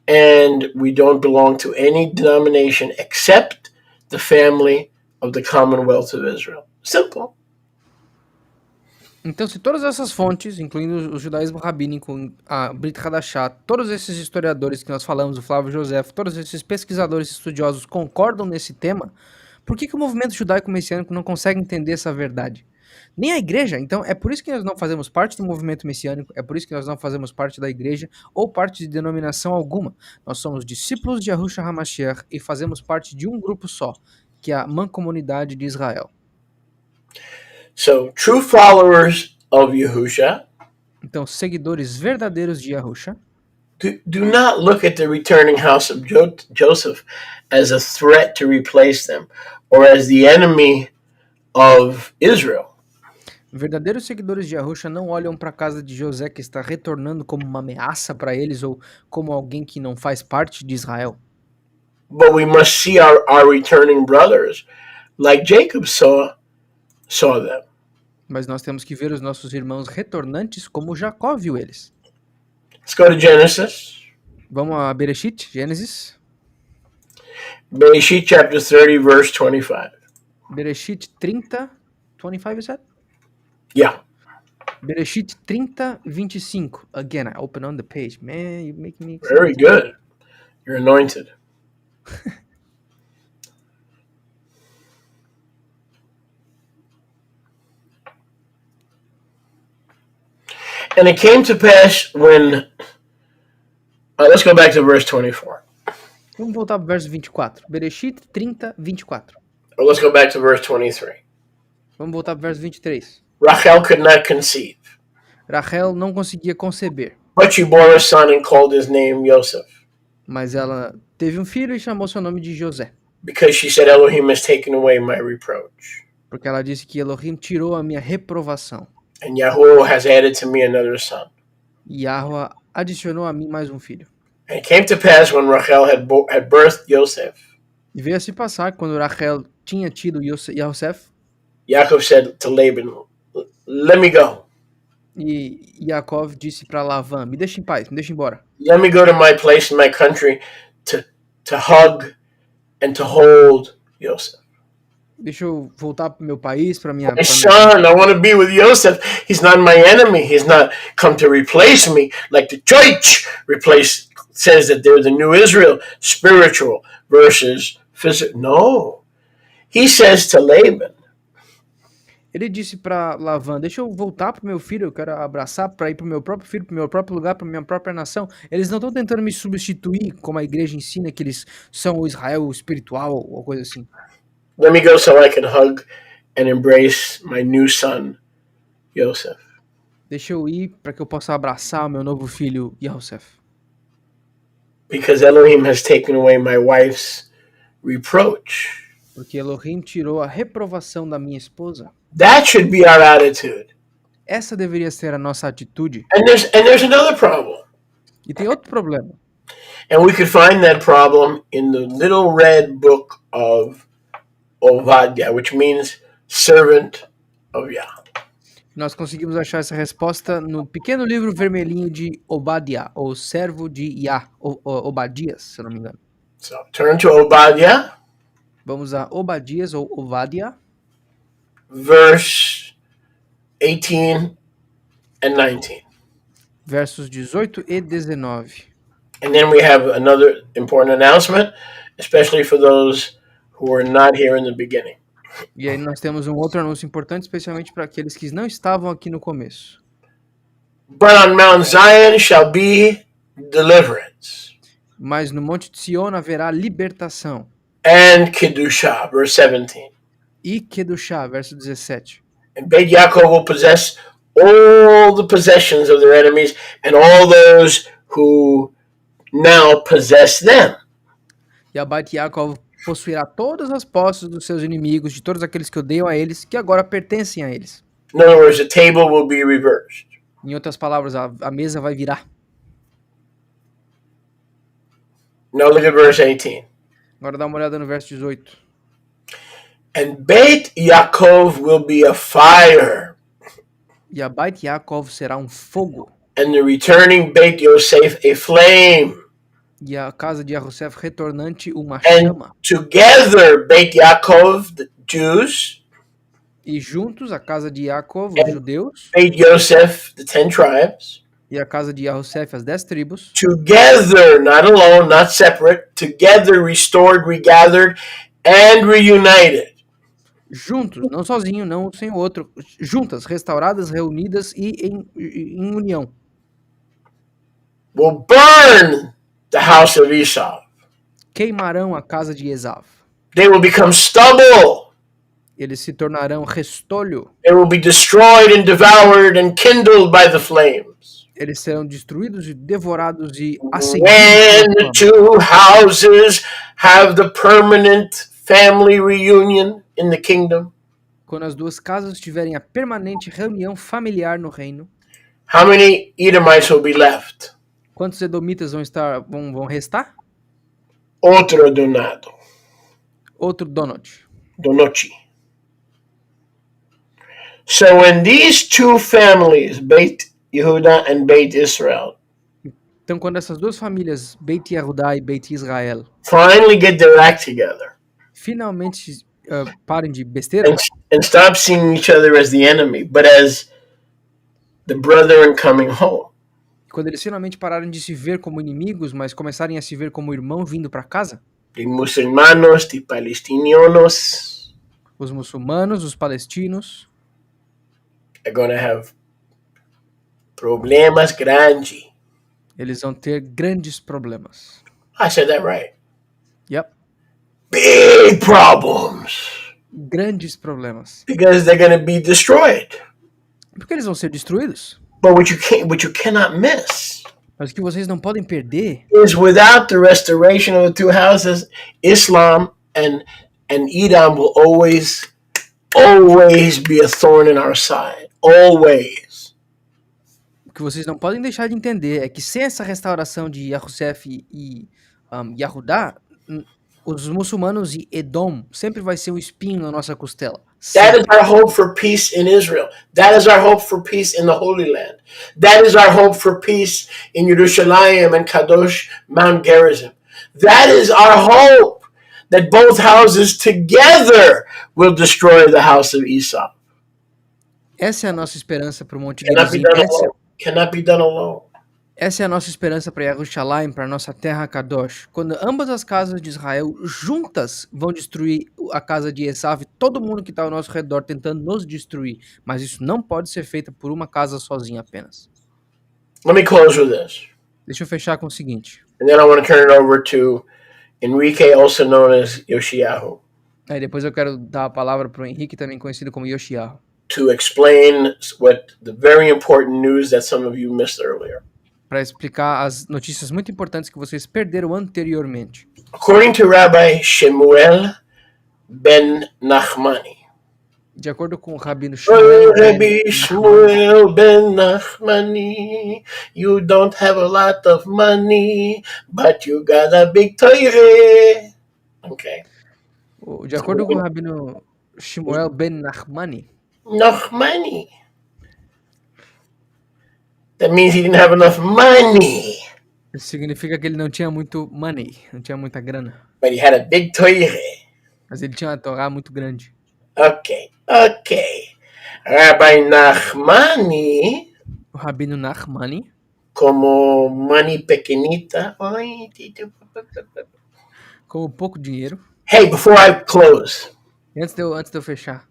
and we don't belong to any denomination except the family of the Commonwealth of Israel. Simple. Então, se todas essas fontes, incluindo o judaísmo rabínico, a Brit Hadashah, todos esses historiadores que nós falamos, o Flávio José, todos esses pesquisadores estudiosos concordam nesse tema, por que o movimento judaico-messiânico não consegue entender essa verdade? Nem a igreja. Então, é por isso que nós não fazemos parte do movimento messiânico, é por isso que nós não fazemos parte da igreja ou parte de denominação alguma. Nós somos discípulos de Yahushua HaMashiach e fazemos parte de um grupo só, que é a Mancomunidade de Israel. So, true followers of Yahusha Então, seguidores verdadeiros de Yahusha do not look at the returning house of Joseph as a threat to replace them or as the enemy of Israel. Verdadeiros seguidores de Yahusha não olham para a casa de José que está retornando como uma ameaça para eles ou como alguém que não faz parte de Israel. But we must see our returning brothers like Jacob saw them. Mas nós temos que ver os nossos irmãos retornantes como Jacó viu eles. Let's go to Genesis. Vamos a Bereshit, Gênesis. Bereshit chapter 30, verse 25. Bereshit 30, 25 you said? Yeah. Bereshit 30, 25. Again, I open on the page. Man, you make me excited. Very good. You're anointed. And it came to pass when... let's go back to verse 24. Vamos voltar para o verso 24. Bereshit 30, 24. Or let's go back to verse 23. Vamos voltar para o verso 23. Rachel could not conceive, Rachel não conseguia conceber, but she bore a son and called his name Joseph, mas ela teve um filho e chamou seu nome de José, because she said, Elohim has taken away my reproach, porque ela disse que Elohim tirou a minha reprovação. and Yahuwah has added to me another son. E Yahweh adicionou a mim mais um filho. And it came to pass when Rachel had birthed Joseph, E veio a se passar que quando Rachel tinha tido Yosef, Yaakov said to Laban, let me go. e Yaakov disse para Lavan, me deixa em paz, me deixa embora. Let me go to my place in my country to hug and to hold Joseph. Deixa eu voltar para o meu país, para minha... My son, I want to be with Joseph. He's not my enemy. He's not come to replace me like the church says that they're the new Israel, spiritual versus physical. No. He says to Laban, Ele disse para Lavan, deixa eu voltar pro meu filho, eu quero abraçar para ir pro meu próprio filho, pro meu próprio lugar, pra minha própria nação. Eles não estão tentando me substituir, como a igreja ensina que eles são o Israel espiritual ou coisa assim. let me go so I can hug and embrace my new son, Joseph. Deixa eu ir para que eu possa abraçar o meu novo filho, Yosef. Because Elohim has taken away my wife's reproach. Porque Elohim tirou a reprovação da minha esposa. That should be our attitude. Essa deveria ser a nossa atitude. And there's another problem. E tem outro problema. And we could find that problem in the little red book of Obadiah, which means servant of Yah. Nós conseguimos achar essa resposta no pequeno livro vermelhinho de Obadiah, ou servo de Yah, Obadias, se eu não me engano. So turn to Obadiah, Vamos a Obadias ou Obadiah, verse 18 and 19. versos 18 e 19. And then we have another important announcement, especially for those who were not here in the beginning. E aí nós temos um outro anúncio importante, especialmente para aqueles que não estavam aqui no começo. But on Mount Zion shall be deliverance. Mas no Monte de Sião haverá libertação. And Kedushah, verse 17. E Kedushá, verso 17. And Beit Yaakov will possess all the possessions of their enemies and all those who now possess them. E a Beit Yaakov possuirá todas as posses dos seus inimigos, de todos aqueles que odeiam a eles, que agora pertencem a eles. In other words, the table will be reversed. Em outras palavras, a mesa vai virar. Now look at verse 18. Agora dá uma olhada no verso 18. And Beit Yaakov will be a fire, E a Beit Yaakov será um fogo, and the returning Beit Yosef a flame. e a casa de Yosef retornante uma And chama. together Beit Yaakov, the Jews, E juntos a casa de Yaakov, os judeus, Beit Yosef, the 10 tribes, e a casa de Yosef, as 10 tribos, together, not alone, not separate, together restored, regathered, and reunited. juntos, não sozinho, não sem o outro, juntas, restauradas, reunidas e em união. Will burn the house of Esau. Queimarão a casa de Esav. They will become stubble. Eles se tornarão restolho. They will be destroyed and devoured and kindled by the flames. Eles serão destruídos e devorados e When acendidos. the two houses have the permanent family reunion in the kingdom, Quando as duas casas tiverem a permanente reunião familiar no reino, how many Edomites will be left? quantos edomitas vão restar? Otro donado, Outro Donald. donochi. So when these two families, Beit Yehuda and Beit Israel, Então, quando essas duas famílias, Beit Yehudá e Beit Israel, finally get their act together finalmente parem de besteira and stop seeing each other as the enemy, but as the brethren coming home, quando eles finalmente pararem de se ver como inimigos, mas começarem a se ver como irmãos vindo para casa, the musulmanos, the palestinianos os muçulmanos, os palestinos, are going to have problemas grandes. eles vão ter grandes problemas. I said that right. Yep. Big problems. Grandes problemas. Because they're going to be destroyed. Porque eles vão ser destruídos. But what you cannot miss Mas o que vocês não podem perder is without the restoration of the two houses, Islam and Edom will always be a thorn in our side. Always. o que vocês não podem deixar de entender é que sem essa restauração de Yosef e Yehudá, os muçulmanos e Edom sempre vai ser um espinho na nossa costela. That is our hope for peace in Israel. That is our hope for peace in the Holy Land. That is our hope for peace in Yerushalayim and Kadosh, Mount Gerizim. That is our hope that both houses together will destroy the house of Esau. Essa é a nossa esperança para o Monte Cannot be Gerizim. done alone. Cannot be done alone. Essa é a nossa esperança para Yerushalayim, para a nossa terra Kadosh. Quando ambas as casas de Israel juntas vão destruir a casa de Esav, todo mundo que está ao nosso redor tentando nos destruir. Mas isso não pode ser feito por uma casa sozinha apenas. Let me close with this. Deixa eu fechar com o seguinte. And then I want to turn it over to Enrique, also known as Yoshiyahu, Aí depois eu quero dar a palavra para o Henrique, também conhecido como Yoshiyahu, to explain what the very important news that some of you missed earlier. para explicar as notícias muito importantes que vocês perderam anteriormente. According to Rabbi Shemuel ben Nachmani. De acordo com o Rabino Oh, Shmuel ben Rabbi Nachmani, Shmuel ben Nachmani, you don't have a lot of money, but you got a big Torah. Okay. de acordo com o Rabino Shmuel ben Nachmani, Nachmani. That means he didn't have enough money, isso significa que ele não tinha muito money, não tinha muita grana, but he had a big Torah. mas ele tinha uma Torá muito grande. Okay. Rabbi Nachmani, O Rabino Nachmani, como money pequeñita. com pouco dinheiro. Hey, before I close, E antes de eu fechar,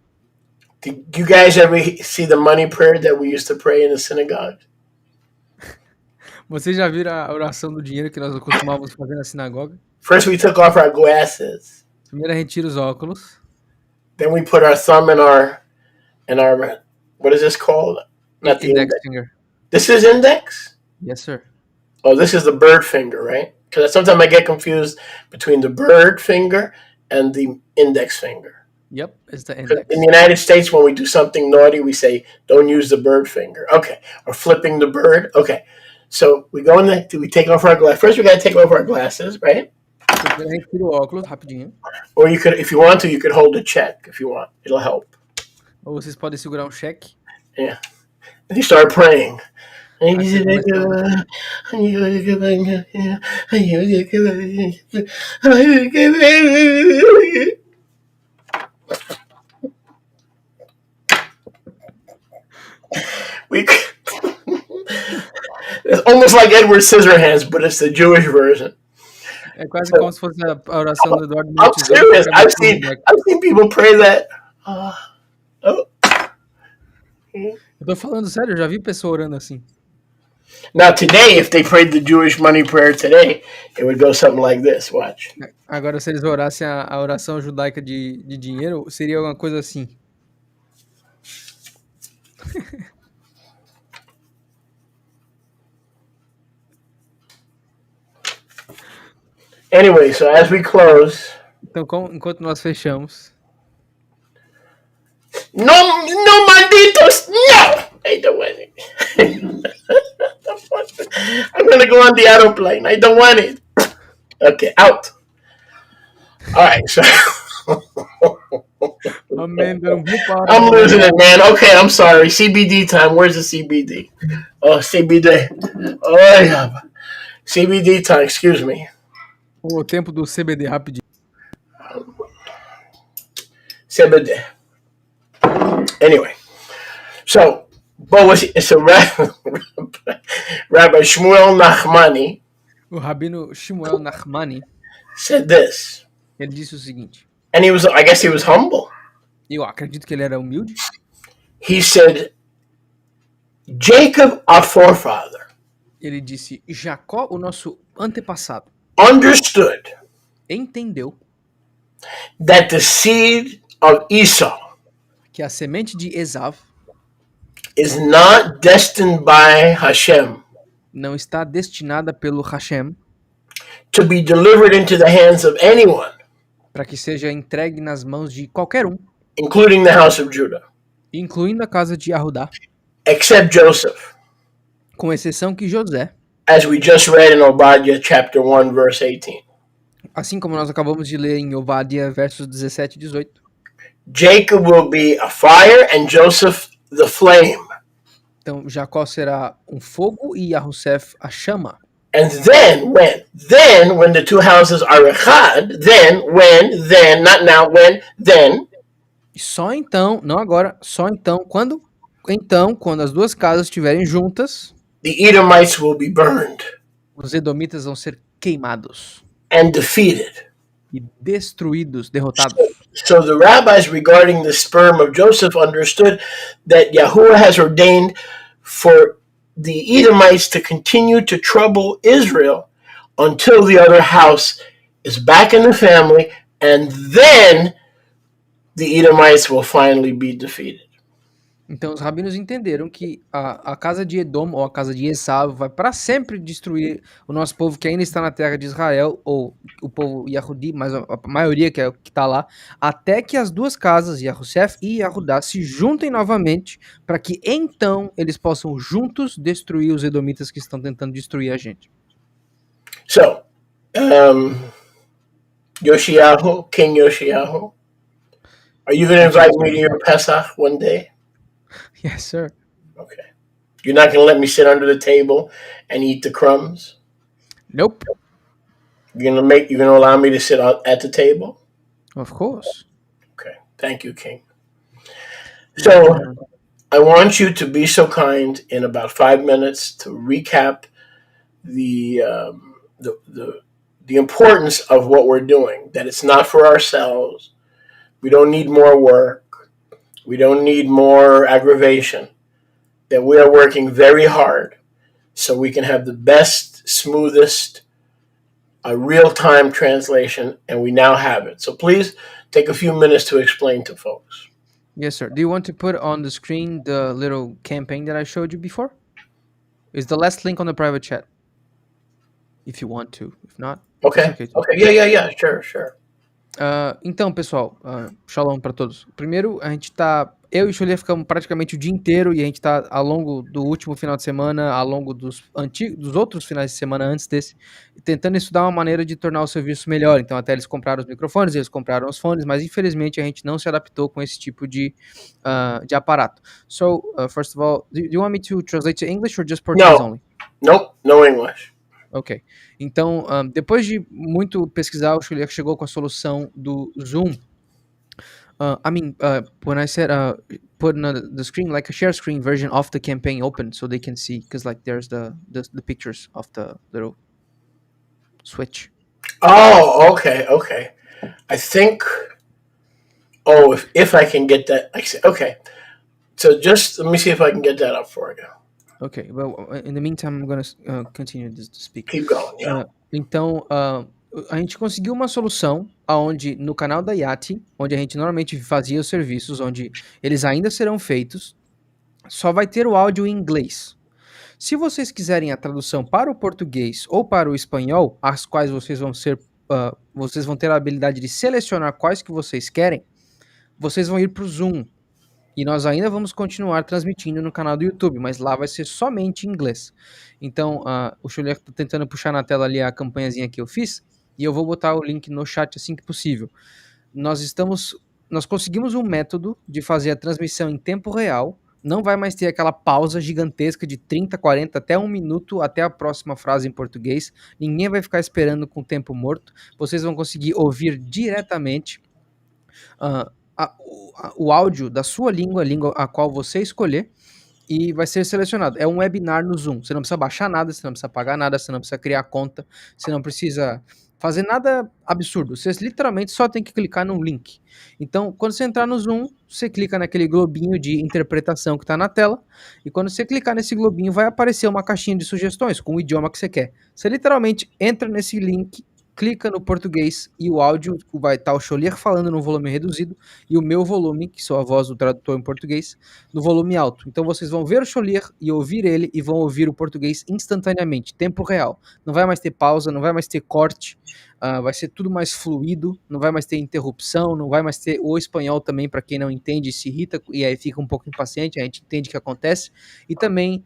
did you guys ever see the money prayer that we used to pray in the synagogue? vocês já viram a oração do dinheiro que nós costumávamos fazer na sinagoga? First, we took off our glasses. Primeiro a gente tira os óculos, Then we put our thumb in our what is this called? Not the index index. finger. This is index? Yes, sir. Oh, this is the bird finger, right? Because sometimes I get confused between the bird finger and the index finger. Yep, it's the 'Cause index. in the United States, when we do something naughty, we say, don't use the bird finger. Okay. Or flipping the bird. Okay. So we go in there, we take off our glasses. First, we got to take off our glasses, right? Então, primeiro a gente tira o óculos rapidinho. Or you could, if you want to, you could hold a check if you want. It'll help. Ou vocês podem segurar um cheque. Yeah. And you start praying. It's almost like Edward Scissorhands, but it's the Jewish version. É quase como se fosse a oração do Eduardo I'm Montes. serious. I've seen people pray that. Eu tô falando sério, eu já vi pessoa orando assim. Now today, if they prayed the Jewish money prayer today, it would go something like this. Watch. Agora, se eles orassem a oração judaica de dinheiro, seria alguma coisa assim. Anyway, so as we close, Então, enquanto nós fechamos, no malditos, no! I don't want it. I'm gonna go on the aeroplane. I don't want it. Okay, out. All right, so amém, não vou parar. I'm losing it, man. Okay, I'm sorry. CBD time. Where's the CBD? Oh, CBD. Oh, yeah. CBD time. Excuse me. O tempo do CBD rapidinho. CBD. Anyway, so Rabbi Shmuel Nachmani O Rabino Shmuel Nachmani, said this, ele disse o seguinte. and I guess he was humble. Eu acredito que ele era humilde. He said, Jacob, our forefather, Ele disse, Jacó, o nosso antepassado, understood entendeu that the seed of Esau que a semente de Esav is not destined by Hashem não está destinada pelo Hashem to be delivered into the hands of anyone, para que seja entregue nas mãos de qualquer um, including the house of Judah, incluindo a casa de Arudá, except Joseph, com exceção que José, as we just read in Obadiah chapter 1, verse 18. assim como nós acabamos de ler em Ovadia, versos 17 e 18. Jacob will be a fire and Joseph the flame. Então, Jacó será um fogo e Yahusef a chama. And then when the two houses are echad, not now, then, E só então, não agora, só então, quando as duas casas estiverem juntas, the Edomites will be burned os edomitas vão ser queimados and defeated. e destruídos, derrotados. So the rabbis regarding the sperm of Joseph understood that Yahuwah has ordained for the Edomites to continue to trouble Israel until the other house is back in the family, and then the Edomites will finally be defeated. Então os rabinos entenderam que a casa de Edom ou a casa de Esaú vai para sempre destruir o nosso povo que ainda está na terra de Israel, ou o povo Yahudi, mas a maioria que é o que está lá, até que as duas casas, Yahushef e Yahudá, se juntem novamente para que então eles possam juntos destruir os edomitas que estão tentando destruir a gente. So, Yoshiyahu, King Yoshiyahu, are you going to invite me to your Pesach one day? Yes, sir. Okay. You're not going to let me sit under the table and eat the crumbs? Nope. You're going to allow me to sit at the table? Of course. Okay. Thank you, King. So, I want you to be so kind in about 5 minutes to recap the importance of what we're doing, that it's not for ourselves. We don't need more work. We don't need more aggravation. That we are working very hard so we can have the best, smoothest, real-time translation, and we now have it. So please take a few minutes to explain to folks. Yes, sir. Do you want to put on the screen the little campaign that I showed you before? It's the last link on the private chat. If you want to. If not, Okay. it's okay too. Okay. Yeah. Sure. Então, pessoal, shalom para todos. Primeiro, a gente tá. Eu e o Xulia ficamos praticamente o dia inteiro e a gente tá ao longo do último final de semana, ao longo dos outros finais de semana antes desse, tentando estudar uma maneira de tornar o serviço melhor. Então, até eles compraram os microfones, eles compraram os fones, mas infelizmente a gente não se adaptou com esse tipo de aparato. So, first of all, do you want me to translate to English or just Portuguese only? Nope, no English. Ok. Então, depois de muito pesquisar, o Xulia chegou com a solução do Zoom. When I said put on the screen, like a share screen version of the campaign open so they can see, because like there's the pictures of the little switch. Oh, okay. I think. Oh, if I can get that. Okay. So just let me see if I can get that up for you. Okay. Well, in the meantime, I'm gonna continue to speak. Keep going. Yeah. Então, a gente conseguiu uma solução onde no canal da Yati, onde a gente normalmente fazia os serviços, onde eles ainda serão feitos, só vai ter o áudio em inglês. Se vocês quiserem a tradução para o português ou para o espanhol, as quais vocês vão ter a habilidade de selecionar quais que vocês querem, vocês vão ir para o Zoom. E nós ainda vamos continuar transmitindo no canal do YouTube, mas lá vai ser somente em inglês. Então, o Xulia está tentando puxar na tela ali a campanhazinha que eu fiz, e eu vou botar o link no chat assim que possível. Nós conseguimos um método de fazer a transmissão em tempo real. Não vai mais ter aquela pausa gigantesca de 30, 40, até 1 minuto até a próxima frase em português. Ninguém vai ficar esperando com o tempo morto. Vocês vão conseguir ouvir diretamente o áudio da sua língua, a língua a qual você escolher, e vai ser selecionado. É um webinar no Zoom. Você não precisa baixar nada, você não precisa pagar nada, você não precisa criar conta, você não precisa fazer nada absurdo. Você literalmente só tem que clicar num link. Então, quando você entrar no Zoom, você clica naquele globinho de interpretação que está na tela, e quando você clicar nesse globinho, vai aparecer uma caixinha de sugestões com o idioma que você quer. Você literalmente entra nesse link, clica no português e o áudio vai estar o Xolier falando no volume reduzido e o meu volume, que sou a voz do tradutor em português, no volume alto. Então vocês vão ver o Xolier e ouvir ele e vão ouvir o português instantaneamente, tempo real. Não vai mais ter pausa, não vai mais ter corte, vai ser tudo mais fluido, não vai mais ter interrupção, não vai mais ter o espanhol também, para quem não entende, se irrita e aí fica um pouco impaciente, a gente entende o que acontece. E também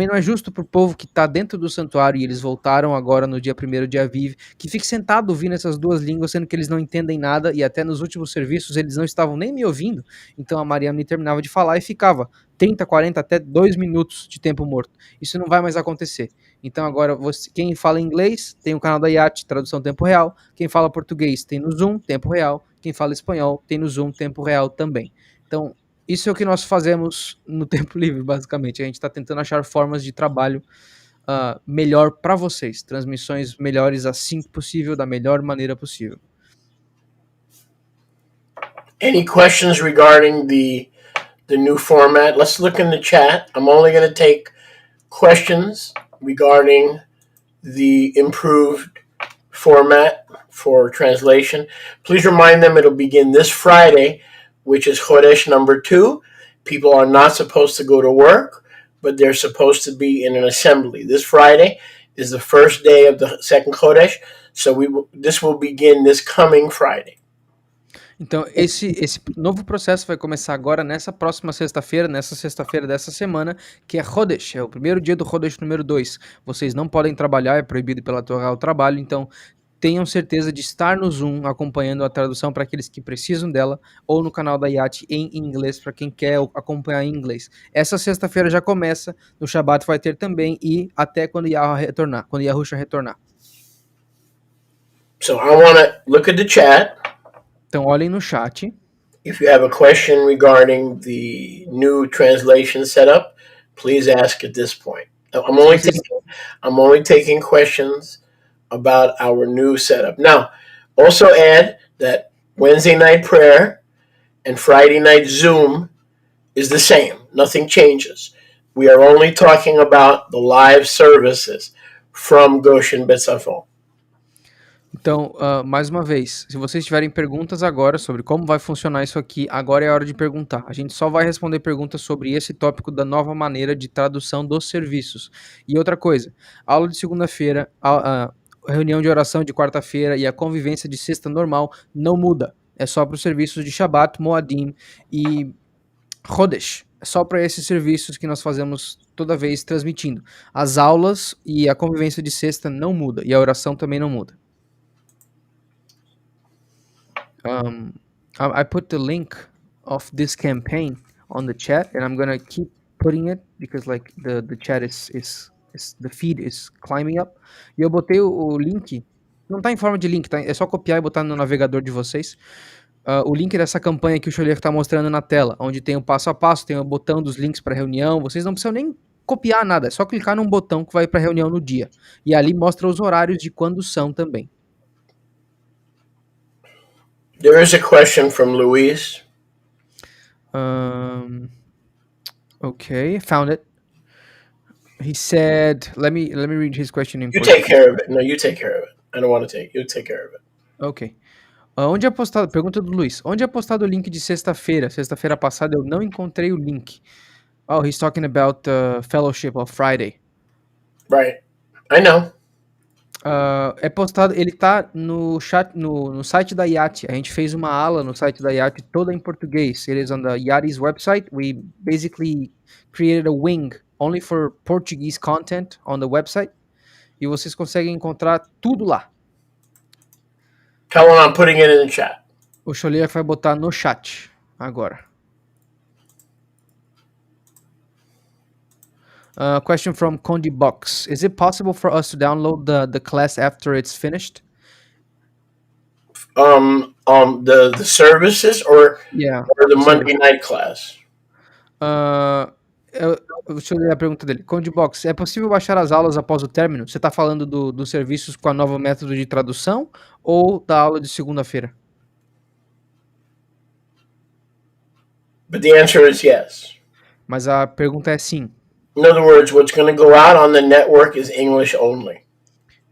não é justo pro povo que tá dentro do santuário e eles voltaram agora no dia 1º de Aviv, que fique sentado ouvindo essas duas línguas, sendo que eles não entendem nada e até nos últimos serviços eles não estavam nem me ouvindo. Então a Maria me terminava de falar e ficava 30, 40, até 2 minutos de tempo morto. Isso não vai mais acontecer. Então agora, quem fala inglês tem o canal da IAT, tradução tempo real. Quem fala português tem no Zoom, tempo real. Quem fala espanhol tem no Zoom, tempo real também. Então, isso é o que nós fazemos no tempo livre, basicamente. A gente está tentando achar formas de trabalho melhor para vocês. Transmissões melhores assim que possível, da melhor maneira possível. Any questions regarding the new format? Let's look in the chat. I'm only going to take questions regarding the improved format for translation. Please remind them it'll begin this Friday, which is Chodesh number 2, People are not supposed to go to work, but they're supposed to be in an assembly. This Friday is the first day of the second Chodesh, so this will begin this coming Friday. Então, esse novo processo vai começar agora nessa próxima sexta-feira, nessa sexta-feira dessa semana, que é Chodesh, é o primeiro dia do Chodesh número 2. Vocês não podem trabalhar, é proibido pela Torá o trabalho, então tenham certeza de estar no Zoom acompanhando a tradução para aqueles que precisam dela, ou no canal da IAT em inglês para quem quer acompanhar em inglês. Essa sexta-feira já começa, no Shabbat vai ter também, e até quando Yahusha retornar. So I want to look at the chat. Então olhem no chat. If you have a question regarding the new translation setup, please ask at this point. I'm only taking questions about our new setup. Now, also add that Wednesday night prayer and Friday night Zoom is the same. Nothing changes. We are only talking about the live services from Goshen Betzafon. Então, mais uma vez, se vocês tiverem perguntas agora sobre como vai funcionar isso aqui, agora é a hora de perguntar. A gente só vai responder perguntas sobre esse tópico da nova maneira de tradução dos serviços. E outra coisa, aula de segunda-feira, a reunião de oração de quarta-feira e a convivência de sexta normal não muda. É só para os serviços de Shabbat, Moadim e Chodesh. É só para esses serviços que nós fazemos toda vez transmitindo. As aulas e a convivência de sexta não muda. E a oração também não muda. I put the link of this campaign on the chat, and I'm gonna keep putting it because like the chat is the feed is climbing up. E eu botei o link, não tá em forma de link, tá? É só copiar e botar no navegador de vocês. O link dessa campanha que o Xolier tá mostrando na tela, onde tem o passo a passo, tem o botão dos links para reunião. Vocês não precisam nem copiar nada, é só clicar num botão que vai para reunião no dia. E ali mostra os horários de quando são também. There is a question from Luis. Okay, found it. He said, let me read his question in Portuguese. You take care of it. No, you take care of it. I don't want to take. You take care of it. Ok. Onde é postado? Pergunta do Luiz. Onde é postado o link de sexta-feira? Sexta-feira passada eu não encontrei o link. Oh, he's talking about the fellowship of Friday. Right. I know. É postado, ele tá no chat, no site da IAT. A gente fez uma aula no site da IAT toda em português. It is on the IAT's website. We basically created a wing only for Portuguese content on the website. E vocês conseguem encontrar tudo lá. Tell him I'm putting it in the chat. O Xolier vai botar no chat agora. Question from Condi Box. Is it possible for us to download the class after it's finished? The services or the Monday night class? Deixa eu ler a pergunta dele. Condi Box, é possível baixar as aulas após o término? Você está falando dos serviços com a nova método de tradução ou da aula de segunda-feira? But the answer is yes. Mas a pergunta é sim. In other words, what's going to go out on the network is English only.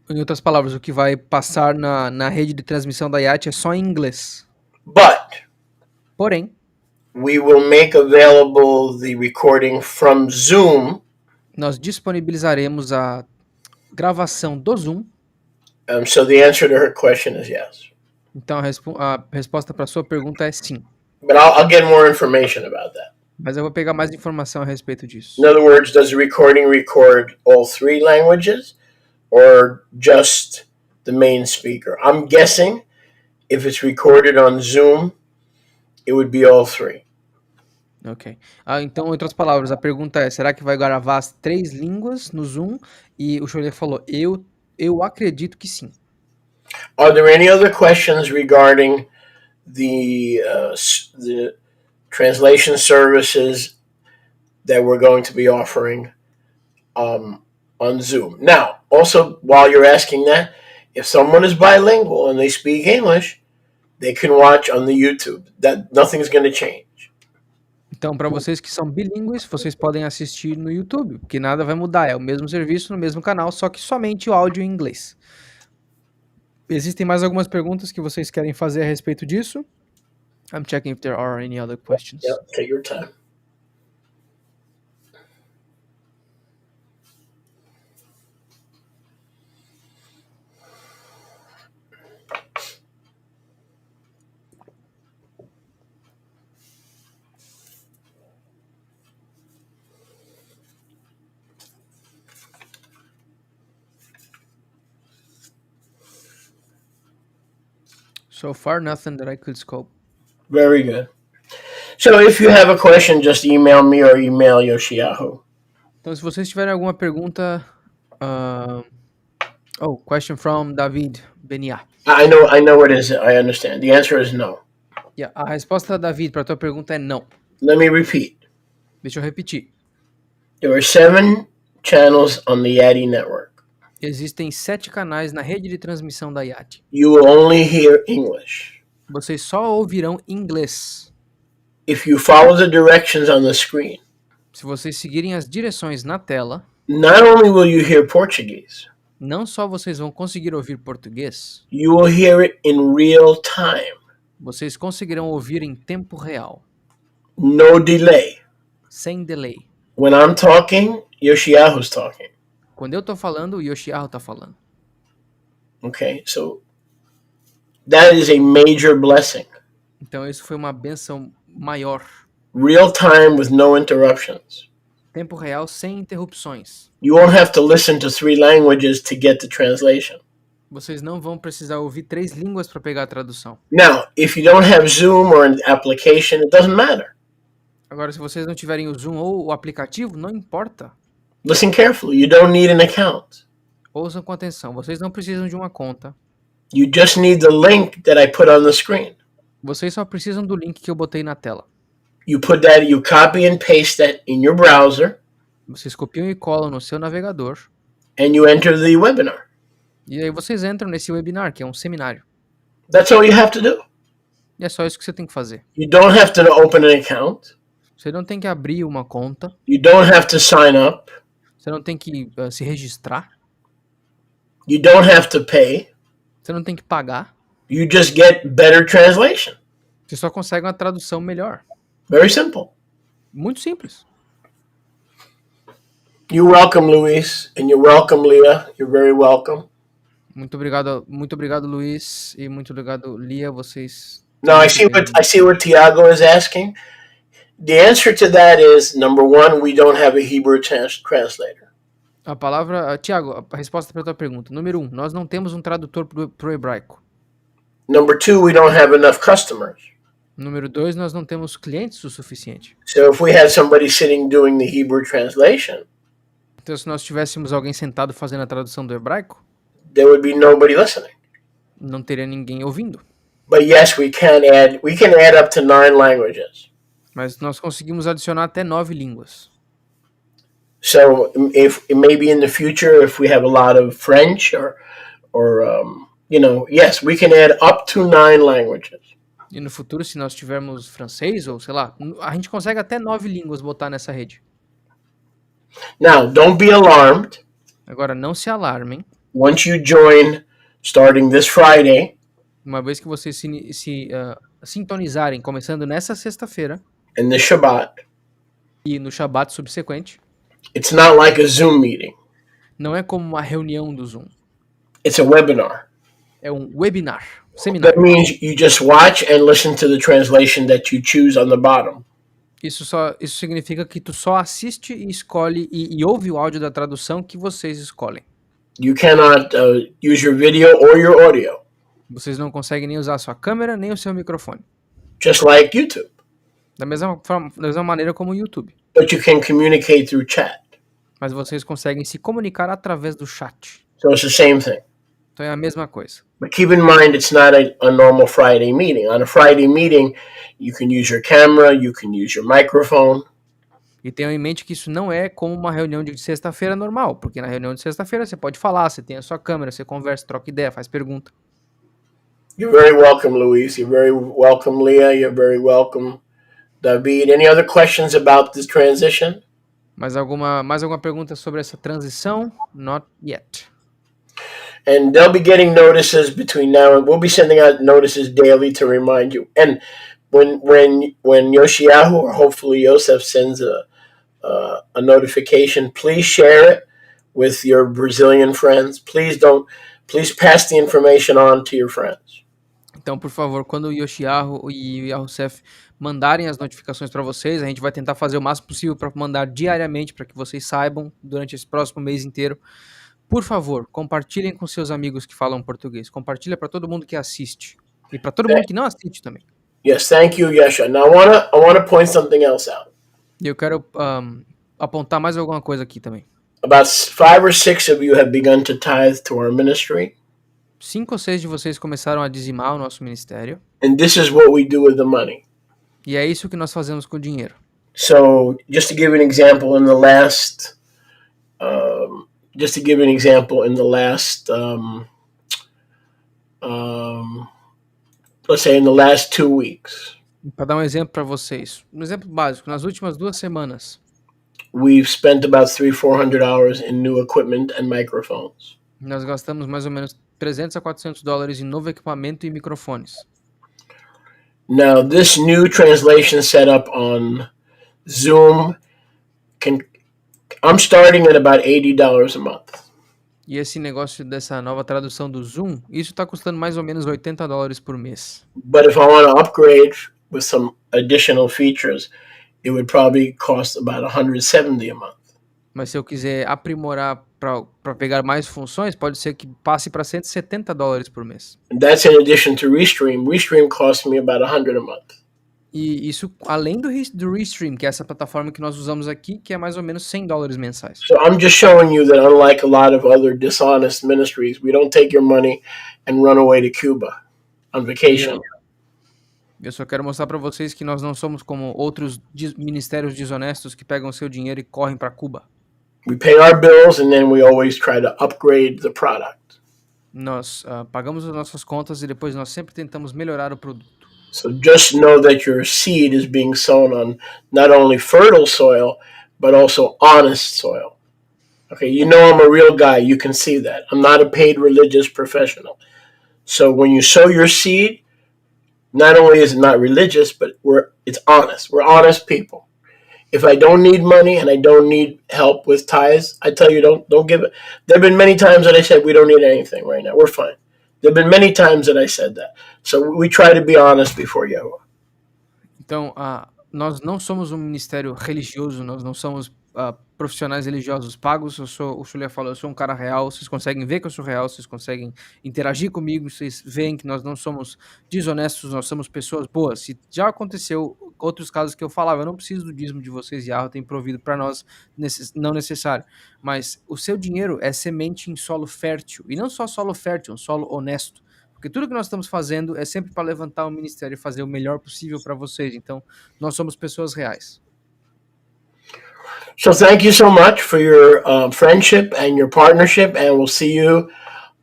Em outras palavras, o que vai passar na rede de transmissão da IAT é só em inglês. Porém, we will make available the recording from Zoom. Nós disponibilizaremos a gravação do Zoom. So the answer to her question is yes. Então a resposta para sua pergunta é sim. But I'll get more information about that. Mas eu vou pegar mais informação a respeito disso. In other words, does the recording record all 3 languages or just the main speaker? I'm guessing if it's recorded on Zoom, it would be all 3. Ok. Então, em outras palavras, a pergunta é, será que vai gravar as 3 línguas no Zoom? E o Xolier falou, eu acredito que sim. Are there any other questions regarding the translation services that we're going to be offering on Zoom? Now, also, while you're asking that, if someone is bilingual and they speak English, they can watch on the YouTube. Nothing's going to change. Então, para vocês que são bilíngues, vocês podem assistir no YouTube, porque nada vai mudar. É o mesmo serviço, no mesmo canal, só que somente o áudio em inglês. Existem mais algumas perguntas que vocês querem fazer a respeito disso? I'm checking if there are any other questions. Yeah, take your time. So far, nothing that I could scope. Very good. So if you have a question, just email me or email Yoshiyahu. Então, se vocês tiverem alguma pergunta... question from David Benia. I know what it is. I understand. The answer is no. Yeah, a resposta, David, para a tua pergunta é não. Let me repeat. Deixa eu repetir. There are 7 channels on the Yati network. Existem 7 canais na rede de transmissão da Yati. You will only hear English. Vocês só ouvirão inglês. If you follow the directions on the screen, se vocês seguirem as direções na tela, not only will you hear Portuguese, não só vocês vão conseguir ouvir português, you will hear it in real time. Vocês conseguirão ouvir em tempo real. No delay. Sem delay. When I'm talking, Yoshiyahu's talking. Quando eu tô falando, o Yoshiyahu tá falando. Okay, so that is a major blessing. Então isso foi uma bênção maior. Real time with no interruptions. Tempo real sem interrupções. You won't have to listen to 3 languages to get the translation. Vocês não vão precisar ouvir 3 línguas para pegar a tradução. Now, if you don't have Zoom or an application, it doesn't matter. Agora, se vocês não tiverem o Zoom ou o aplicativo, não importa. Listen carefully. You don't need an account. Ouçam com atenção. Vocês não precisam de uma conta. You just need the link that I put on the screen. Vocês só precisam do link que eu botei na tela. You copy and paste that in your browser. Vocês copiam e colam no seu navegador. And you enter the webinar. E aí vocês entram nesse webinar, que é um seminário. That's all you have to do. E é só isso que você tem que fazer. You don't have to open an account. Você não tem que abrir uma conta. You don't have to sign up. Você não tem que se registrar. You don't have to pay. Você não tem que pagar. You just get better translation. Você só consegue uma tradução melhor. Very simple. Muito simples. You're welcome, Luis, and you're welcome, Leah. You're very welcome. Muito obrigado, Luiz, e muito obrigado, Lia. Vocês. Now I see what Tiago is asking. The answer to that is, number 1, we don't have a Hebrew translator. A palavra, Tiago, a resposta para a tua pergunta. Número 1, nós não temos um tradutor para o hebraico. Number 2, we don't have enough customers. Número 2, nós não temos clientes o suficiente. So if we had somebody sitting doing the Hebrew translation, então se nós tivéssemos alguém sentado fazendo a tradução do hebraico, there would be nobody listening. Não teria ninguém ouvindo. But yes, we can add up to 9 languages. Mas nós conseguimos adicionar até 9 línguas. So if maybe in the future, if we have a lot of French yes, we can add up to 9 languages. E no futuro, se nós tivermos francês ou sei lá, a gente consegue até 9 línguas botar nessa rede. Now, don't be alarmed. Agora, não se alarmem. Once you join, starting this Friday, uma vez que vocês se sintonizarem, começando nessa sexta-feira, and the Shabbat, e no Shabbat subsequente, it's not like a Zoom meeting. Não é como uma reunião do Zoom. It's a webinar. É um webinar, seminário. That means you just watch and listen to the translation that you choose on the bottom. Isso significa que tu só assiste e escolhe e ouve o áudio da tradução que vocês escolhem. You cannot use your video or your audio. Vocês não conseguem nem usar a sua câmera nem o seu microfone. Just like YouTube. Da mesma maneira como o YouTube. But you can communicate through chat. Mas vocês conseguem se comunicar através do chat. So it's the same thing. Então é a mesma coisa. But keep in mind, it's not a normal Friday meeting. On a Friday meeting, you can use your camera, you can use your microphone. E tenham em mente que isso não é como uma reunião de sexta-feira normal, porque na reunião de sexta-feira você pode falar, você tem a sua câmera, você conversa, troca ideia, faz pergunta. You're very welcome, Luis. You're very welcome, Leah. You're very welcome, David. Any other questions about this transition? Mais alguma pergunta sobre essa transição? Not yet. And they'll be getting notices between now and we'll be sending out notices daily to remind you. And when Yoshiyahu or hopefully Yosef sends a notification, please share it with your Brazilian friends. Please pass the information on to your friends. Então, por favor, quando o Yoshiyahu e o Yahusef mandarem as notificações para vocês, a gente vai tentar fazer o máximo possível para mandar diariamente para que vocês saibam durante esse próximo mês inteiro. Por favor, compartilhem com seus amigos que falam português. Compartilha para todo mundo que assiste. E para todo mundo que não assiste também. Yes, thank you, Yesha. Now I wanna point something else out. E eu quero apontar mais alguma coisa aqui também. About 5 or 6 of you have begun to tithe to our ministry. 5 ou 6 de vocês começaram a dizimar o nosso ministério. And this is what we do with the money. E é isso que nós fazemos com o dinheiro. So, just to give you an example, in the last, let's say in the last 2 weeks, Para dar um exemplo para vocês, um exemplo básico, nas últimas 2 semanas, we've spent about $300-400 in new equipment and microphones. nós gastamos mais ou menos $300 a $400 em novo equipamento e microfones. Now, this new translation setup on Zoom I'm starting at about $80 a month. E esse negócio dessa nova tradução do Zoom, isso está custando mais ou menos $80 por mês. But if I want to upgrade with some additional features, it would probably cost about $170 a month. Mas se eu quiser aprimorar para pegar mais funções, pode ser que passe para $170 por mês. And that's in addition to Restream. Restream costs me about $100 a month. E isso além do Restream, que é essa plataforma que nós usamos aqui, que é mais ou menos $100 mensais. So I'm just showing you that unlike a lot of other dishonest ministries, we don't take your money and run away to Cuba on vacation. Eu só quero mostrar para vocês que nós não somos como outros ministérios desonestos que pegam seu dinheiro e correm para Cuba. We pay our bills and then we always try to upgrade the product. Nós pagamos as nossas contas e depois nós sempre tentamos melhorar o produto. So just know that your seed is being sown on not only fertile soil, but also honest soil. Okay, you know I'm a real guy. You can see that. I'm not a paid religious professional. So when you sow your seed, not only is it not religious, but it's honest. We're honest people. If I don't need money and I don't need help with tithes, I tell you don't give it. There have been many times that I said we don't need anything right now. We're fine. There have been many times that I said that. So we try to be honest before Yahweh. Então, nós não somos um ministério religioso, nós não somos profissionais religiosos pagos. O Xulia falou, eu sou um cara real, vocês conseguem ver que eu sou real, vocês conseguem interagir comigo, vocês veem que nós não somos desonestos, nós somos pessoas boas. Se já aconteceu outros casos que eu falava, eu não preciso do dízimo de vocês, Yahweh tem provido para nós, não necessário. Mas o seu dinheiro é semente em solo fértil, e não só solo fértil, um solo honesto. Porque tudo que nós estamos fazendo é sempre para levantar o ministério e fazer o melhor possível para vocês. Então, nós somos pessoas reais. So thank you so much for your friendship and your partnership, and we'll see you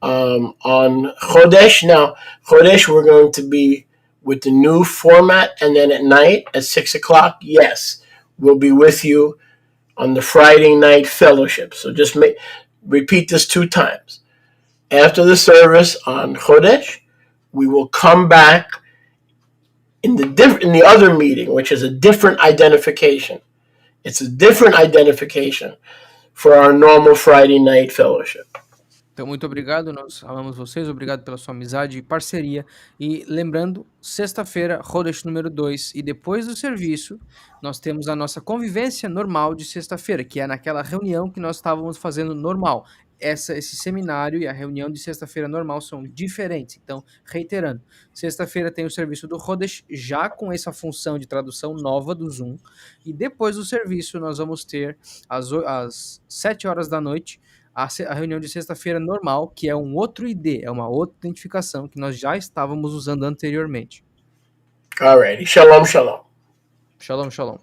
on Chodesh. Now, Chodesh, we're going to be with the new format, and then at night at 6 o'clock, yes, we'll be with you on the Friday night fellowship. So just repeat this 2 times. After the service on Chodesh, we will come back in the other meeting, which is a different identification. It's a different identification for our normal Friday night fellowship. Então, muito obrigado, nós amamos vocês, obrigado pela sua amizade e parceria. E lembrando, sexta-feira, Chodesh número 2, e depois do serviço, nós temos a nossa convivência normal de sexta-feira, que é naquela reunião que nós estávamos fazendo normal. Esse seminário e a reunião de sexta-feira normal são diferentes. Então, reiterando, sexta-feira tem o serviço do Chodesh, já com essa função de tradução nova do Zoom, e depois do serviço nós vamos ter às 7 horas da noite, a reunião de sexta-feira normal, que é um outro ID, é uma outra identificação que nós já estávamos usando anteriormente. Alrighty. Shalom, shalom. Shalom, shalom.